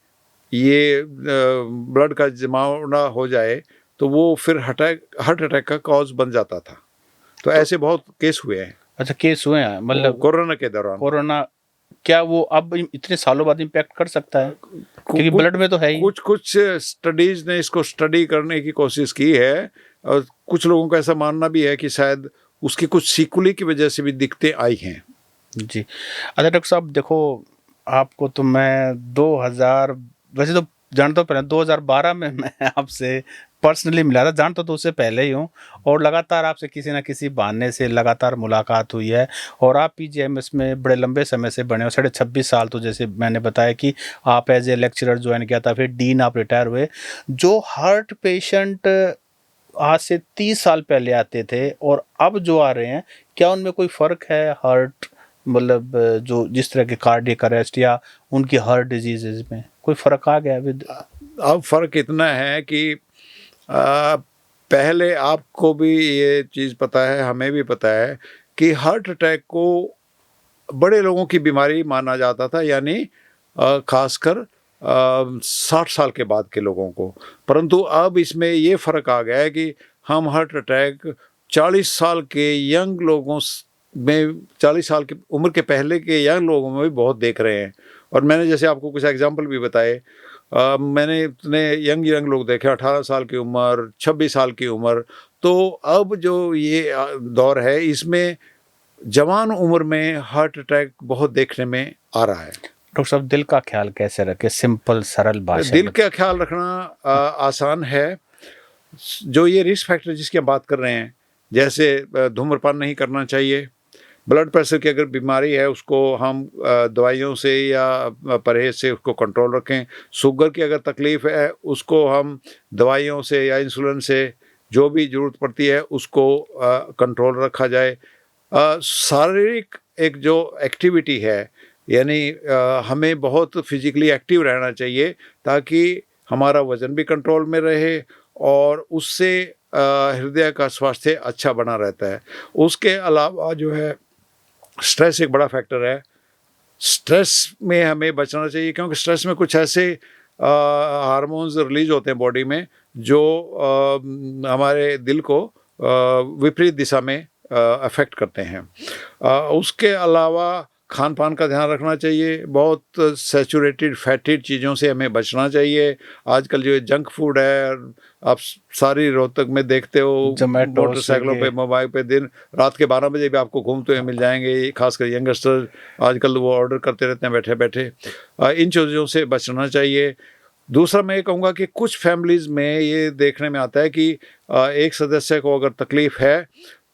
ये ब्लड का जमावना हो जाए, तो वो फिर हार्ट अटैक का कॉज बन जाता था। तो ऐसे बहुत केस हुए हैं अच्छा, केस हुए हैं मतलब कोरोना के दौरान। कोरोना, क्या वो अब इतने सालों बाद इम्पैक्ट कर सकता है? क्योंकि ब्लड में तो है ही। कुछ कुछ स्टडीज ने इसको स्टडी करने की कोशिश की है, और कुछ लोगों का ऐसा मानना भी है कि शायद उसकी कुछ सीकुली की वजह से भी दिक्कतें आई हैं। जी। अच्छा डॉक्टर साहब देखो, आपको तो मैं 2000, वैसे तो जानता हूँ, पहले 2012 में मैं आपसे पर्सनली मिला था, जानता तो उससे पहले ही हूँ, और लगातार आपसे किसी ना किसी बहाने से लगातार मुलाकात हुई है, और आप पीजीआईएमएस में बड़े लंबे समय से बने हो, 26.5 साल, तो जैसे मैंने बताया कि आप एज ए लेक्चरर ज्वाइन किया था, फिर डीन आप रिटायर हुए। जो हार्ट पेशेंट आज से 30 साल पहले आते थे और अब जो आ रहे हैं, क्या उनमें कोई फ़र्क है? हार्ट मतलब जो जिस तरह के कार्डियक अरेस्ट या उनकी हार्ट डिजीजेज में कोई फ़र्क आ गया विद? अब फर्क इतना है कि पहले आपको भी ये चीज़ पता है, हमें भी पता है कि हार्ट अटैक को बड़े लोगों की बीमारी माना जाता था, यानी खासकर 60 साल के बाद के लोगों को। परंतु अब इसमें ये फ़र्क आ गया है कि हम हार्ट अटैक 40 साल के यंग लोगों में, 40 साल की उम्र के पहले के यंग लोगों में भी बहुत देख रहे हैं। और मैंने जैसे आपको कुछ एग्जांपल भी बताए, मैंने इतने यंग लोग देखे, 18 साल की उम्र, 26 साल की उम्र। तो अब जो ये दौर है, इसमें जवान उम्र में हार्ट अटैक बहुत देखने में आ रहा है। डॉक्टर साहब, दिल का ख्याल कैसे रखें, सिंपल सरल भाषा दिल में? का ख्याल रखना आसान है। जो ये रिस्क फैक्टर जिसकी हम बात कर रहे हैं, जैसे धूम्रपान नहीं करना चाहिए, ब्लड प्रेशर की अगर बीमारी है उसको हम दवाइयों से या परहेज से उसको कंट्रोल रखें। शुगर की अगर तकलीफ़ है उसको हम दवाइयों से या इंसुलिन से, जो भी ज़रूरत पड़ती है उसको कंट्रोल रखा जाए। शारीरिक एक जो एक्टिविटी है, यानी हमें बहुत फिजिकली एक्टिव रहना चाहिए, ताकि हमारा वज़न भी कंट्रोल में रहे और उससे हृदय का स्वास्थ्य अच्छा बना रहता है। उसके अलावा जो है, स्ट्रेस एक बड़ा फैक्टर है। स्ट्रेस में हमें बचना चाहिए, क्योंकि स्ट्रेस में कुछ ऐसे हार्मोन्स रिलीज होते हैं बॉडी में जो हमारे दिल को विपरीत दिशा में अफेक्ट करते हैं। उसके अलावा खान पान का ध्यान रखना चाहिए। बहुत सैचुरेटेड फैटेड चीज़ों से हमें बचना चाहिए। आजकल जो जंक फूड है, आप सारी रोहतक में देखते हो, Zomato, मोटरसाइकिलों पे, Swiggy। मोबाइल पे दिन रात के 12 बजे भी आपको घूमते हुए मिल जाएंगे। खासकर यंगस्टर आजकल वो ऑर्डर करते रहते हैं बैठे बैठे। इन चीज़ों से बचना चाहिए। दूसरा मैं ये कहूँगा कि कुछ फैमिलीज़ में ये देखने में आता है कि एक सदस्य को अगर तकलीफ़ है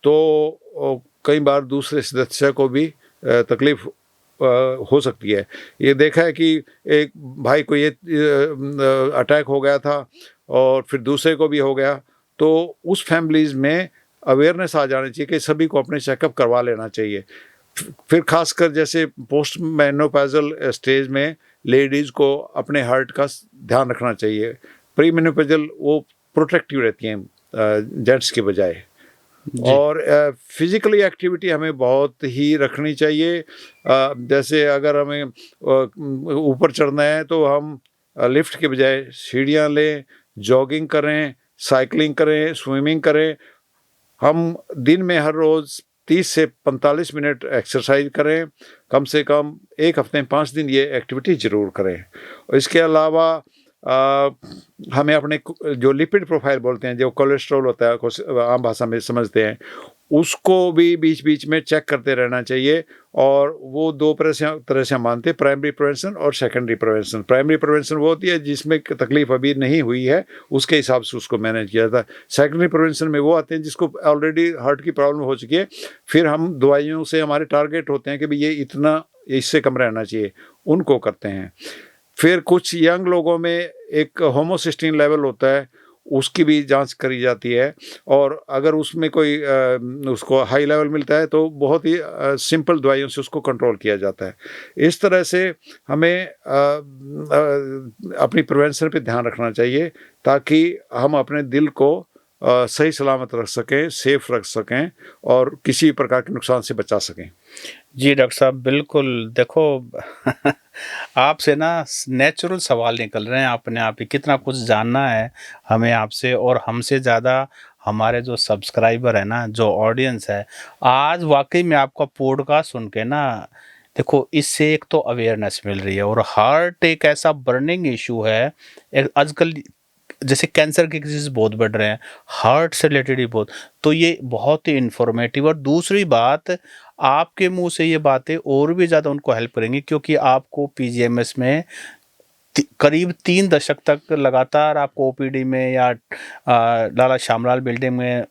तो कई बार दूसरे सदस्य को भी तकलीफ़ हो सकती है। ये देखा है कि एक भाई को ये अटैक हो गया था और फिर दूसरे को भी हो गया, तो उस फैमिलीज़ में अवेयरनेस आ जानी चाहिए कि सभी को अपने चेकअप करवा लेना चाहिए। फिर खासकर जैसे पोस्ट मेनोपॉज़ल स्टेज में लेडीज़ को अपने हार्ट का ध्यान रखना चाहिए। प्री मेनोपॉज़ल वो प्रोटेक्टिव रहती हैं जेंट्स के बजाय। और फिज़िकली एक्टिविटी हमें बहुत ही रखनी चाहिए। जैसे अगर हमें ऊपर चढ़ना है तो हम लिफ्ट के बजाय सीढ़ियाँ लें, जॉगिंग करें, साइकिलिंग करें, स्विमिंग करें। हम दिन में हर रोज़ 30 से 45 मिनट एक्सरसाइज करें। कम से कम एक हफ्ते में 5 दिन ये एक्टिविटी ज़रूर करें। और इसके अलावा हमें अपने जो लिपिड प्रोफाइल बोलते हैं, जो कोलेस्ट्रॉल होता है, आम भाषा में समझते हैं, उसको भी बीच बीच में चेक करते रहना चाहिए। और वो दो तरह से हम मानते हैं, प्राइमरी प्रिवेंशन और सेकेंडरी प्रिवेंशन। प्राइमरी प्रिवेंशन वो होती है जिसमें तकलीफ अभी नहीं हुई है, उसके हिसाब से उसको मैनेज किया जाता है। सेकेंडरी प्रिवेंशन में वो आते हैं जिसको ऑलरेडी हार्ट की प्रॉब्लम हो चुकी है, फिर हम दवाइयों से हमारे टारगेट होते हैं कि भाई ये इतना, इससे कम रहना चाहिए, उनको करते हैं। फिर कुछ यंग लोगों में एक होमोसिस्टीन लेवल होता है, उसकी भी जांच करी जाती है। और अगर उसमें कोई उसको हाई लेवल मिलता है तो बहुत ही सिंपल दवाइयों से उसको कंट्रोल किया जाता है। इस तरह से हमें अपनी प्रिवेंशन पे ध्यान रखना चाहिए ताकि हम अपने दिल को सही सलामत रख सकें, सेफ रख सकें और किसी प्रकार के नुकसान से बचा सकें। जी डॉक्टर साहब, बिल्कुल। देखो आपसे ना नेचुरल सवाल निकल रहे हैं, अपने आप ही कितना कुछ जानना है हमें आपसे, और हमसे ज़्यादा हमारे जो सब्सक्राइबर है ना, जो ऑडियंस है, आज वाकई में आपका पॉडकास्ट सुन के ना, देखो इससे एक तो अवेयरनेस मिल रही है, और हार्ट एक ऐसा बर्निंग इशू है। आजकल जैसे कैंसर के केसेस बहुत बढ़ रहे हैं, हार्ट से रिलेटेड ही बहुत, तो ये बहुत ही इन्फॉर्मेटिव। और दूसरी बात, आपके मुंह से ये बातें और भी ज़्यादा उनको हेल्प करेंगी, क्योंकि आपको पीजीएमएस में करीब 3 दशक तक लगातार आपको ओपीडी में या लाला श्यामलाल बिल्डिंग में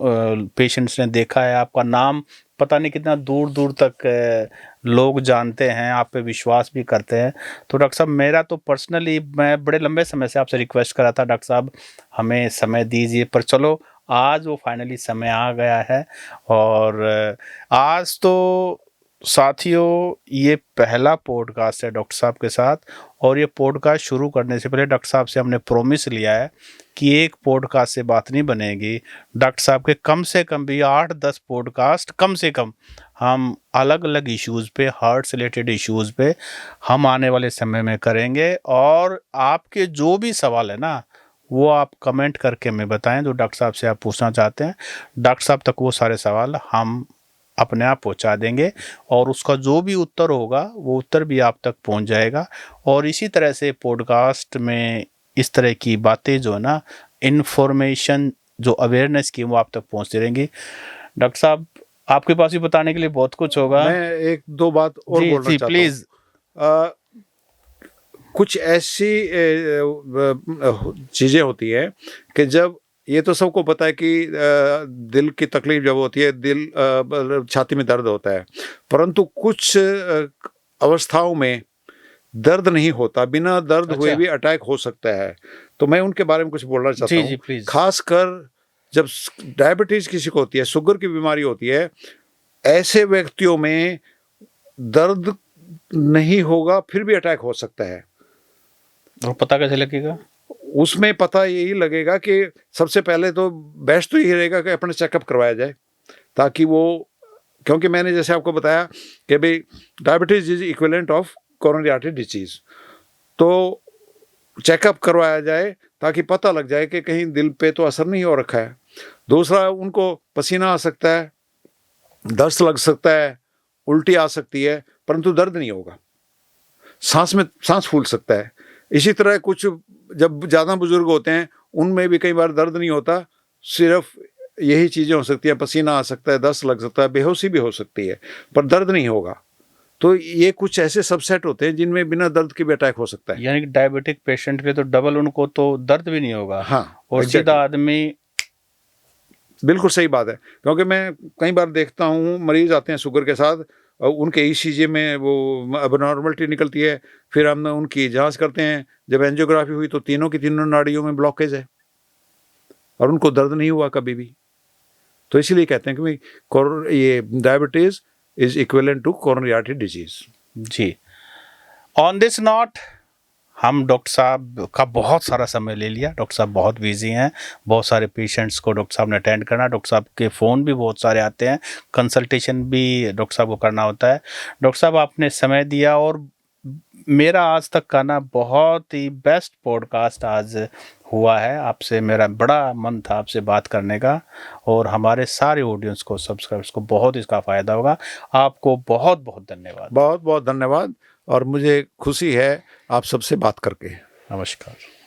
पेशेंट्स ने देखा है। आपका नाम पता नहीं कितना दूर दूर तक लोग जानते हैं, आप पे विश्वास भी करते हैं। तो डॉक्टर साहब, मेरा तो पर्सनली, मैं बड़े लंबे समय से आपसे रिक्वेस्ट करा था, डॉक्टर साहब हमें समय दीजिए, पर चलो आज वो फाइनली समय आ गया है। और आज तो साथियों ये पहला पॉडकास्ट है डॉक्टर साहब के साथ, और ये पॉडकास्ट शुरू करने से पहले डॉक्टर साहब से हमने प्रॉमिस लिया है कि एक पॉडकास्ट से बात नहीं बनेगी। डॉक्टर साहब के कम से कम भी 8-10 पॉडकास्ट कम से कम हम अलग अलग इश्यूज़ पे, हार्ट से रिलेटेड इश्यूज़ पे हम आने वाले समय में करेंगे। और आपके जो भी सवाल है ना, वो आप कमेंट करके हमें बताएं जो डॉक्टर साहब से आप पूछना चाहते हैं। डॉक्टर साहब तक वो सारे सवाल हम अपने आप पहुंचा देंगे, और उसका जो भी उत्तर होगा वो उत्तर भी आप तक पहुंच जाएगा। और इसी तरह से पॉडकास्ट में इस तरह की बातें जो है ना, इन्फॉर्मेशन जो अवेयरनेस की, वो आप तक पहुंचती रहेंगी। डॉक्टर साहब, आपके पास भी बताने के लिए बहुत कुछ होगा। मैं एक दो बात और जी बोलना जी, चाहता प्लीज। हूँ। कुछ ऐसी चीज़ें होती है कि जब, ये तो सबको पता है कि दिल की तकलीफ जब होती है, दिल छाती में दर्द होता है, परंतु कुछ अवस्थाओं में दर्द नहीं होता, बिना दर्द हुए भी अटैक हो सकता है। तो मैं उनके बारे में कुछ बोलना चाहता जी हूँ। जी, प्लीज। खासकर जब डायबिटीज किसी को होती है, शुगर की बीमारी होती है, ऐसे व्यक्तियों में दर्द नहीं होगा फिर भी अटैक हो सकता है। और पता कैसे लगेगा? उसमें पता यही लगेगा कि सबसे पहले तो बेस्ट तो यही रहेगा कि अपने चेकअप करवाया जाए, ताकि वो, क्योंकि मैंने जैसे आपको बताया कि भाई diabetes is equivalent of coronary artery disease. तो चेकअप करवाया जाए ताकि पता लग जाए कि कहीं दिल पे तो असर नहीं हो रखा है। दूसरा, उनको पसीना आ सकता है, दस्त लग सकता है, उल्टी आ सकती है, परंतु दर्द नहीं होगा। सांस फूल सकता है। इसी तरह कुछ जब ज़्यादा बुजुर्ग होते हैं उनमें भी कई बार दर्द नहीं होता, सिर्फ यही चीज़ें हो सकती हैं, पसीना आ सकता है, दस्त लग सकता है, बेहोशी भी हो सकती है, पर दर्द नहीं होगा। तो ये कुछ ऐसे सबसेट होते हैं जिनमें बिना दर्द के भी अटैक हो सकता है। यानी कि डायबिटिक पेशेंट के तो डबल, उनको तो दर्द भी नहीं होगा। हाँ, और exactly. सीधा आदमी। बिल्कुल सही बात है, क्योंकि मैं कई बार देखता हूँ मरीज आते हैं शुगर के साथ, और उनके ईसीजी में वो अबनॉर्मलिटी निकलती है, फिर हम उनकी जांच करते हैं, जब एंजियोग्राफी हुई तो तीनों की तीनों नाड़ियों में ब्लॉकेज है और उनको दर्द नहीं हुआ कभी भी। तो इसीलिए कहते हैं कि ये diabetes is equivalent to coronary artery disease. जी, ऑन दिस नोट हम डॉक्टर साहब का बहुत सारा समय ले लिया। डॉक्टर साहब बहुत बिजी हैं, बहुत सारे पेशेंट्स को डॉक्टर साहब ने अटेंड करना, डॉक्टर साहब के फ़ोन भी बहुत सारे आते हैं, कंसल्टेशन भी डॉक्टर साहब को करना होता है। डॉक्टर साहब आपने समय दिया, और मेरा आज तक का ना बहुत ही बेस्ट पॉडकास्ट आज हुआ है। आपसे मेरा बड़ा मन था आपसे बात करने का, और हमारे सारे ऑडियंस को, सब्सक्राइबर्स को बहुत इसका फ़ायदा होगा। आपको बहुत बहुत धन्यवाद। बहुत बहुत धन्यवाद, और मुझे खुशी है आप सबसे बात करके। नमस्कार।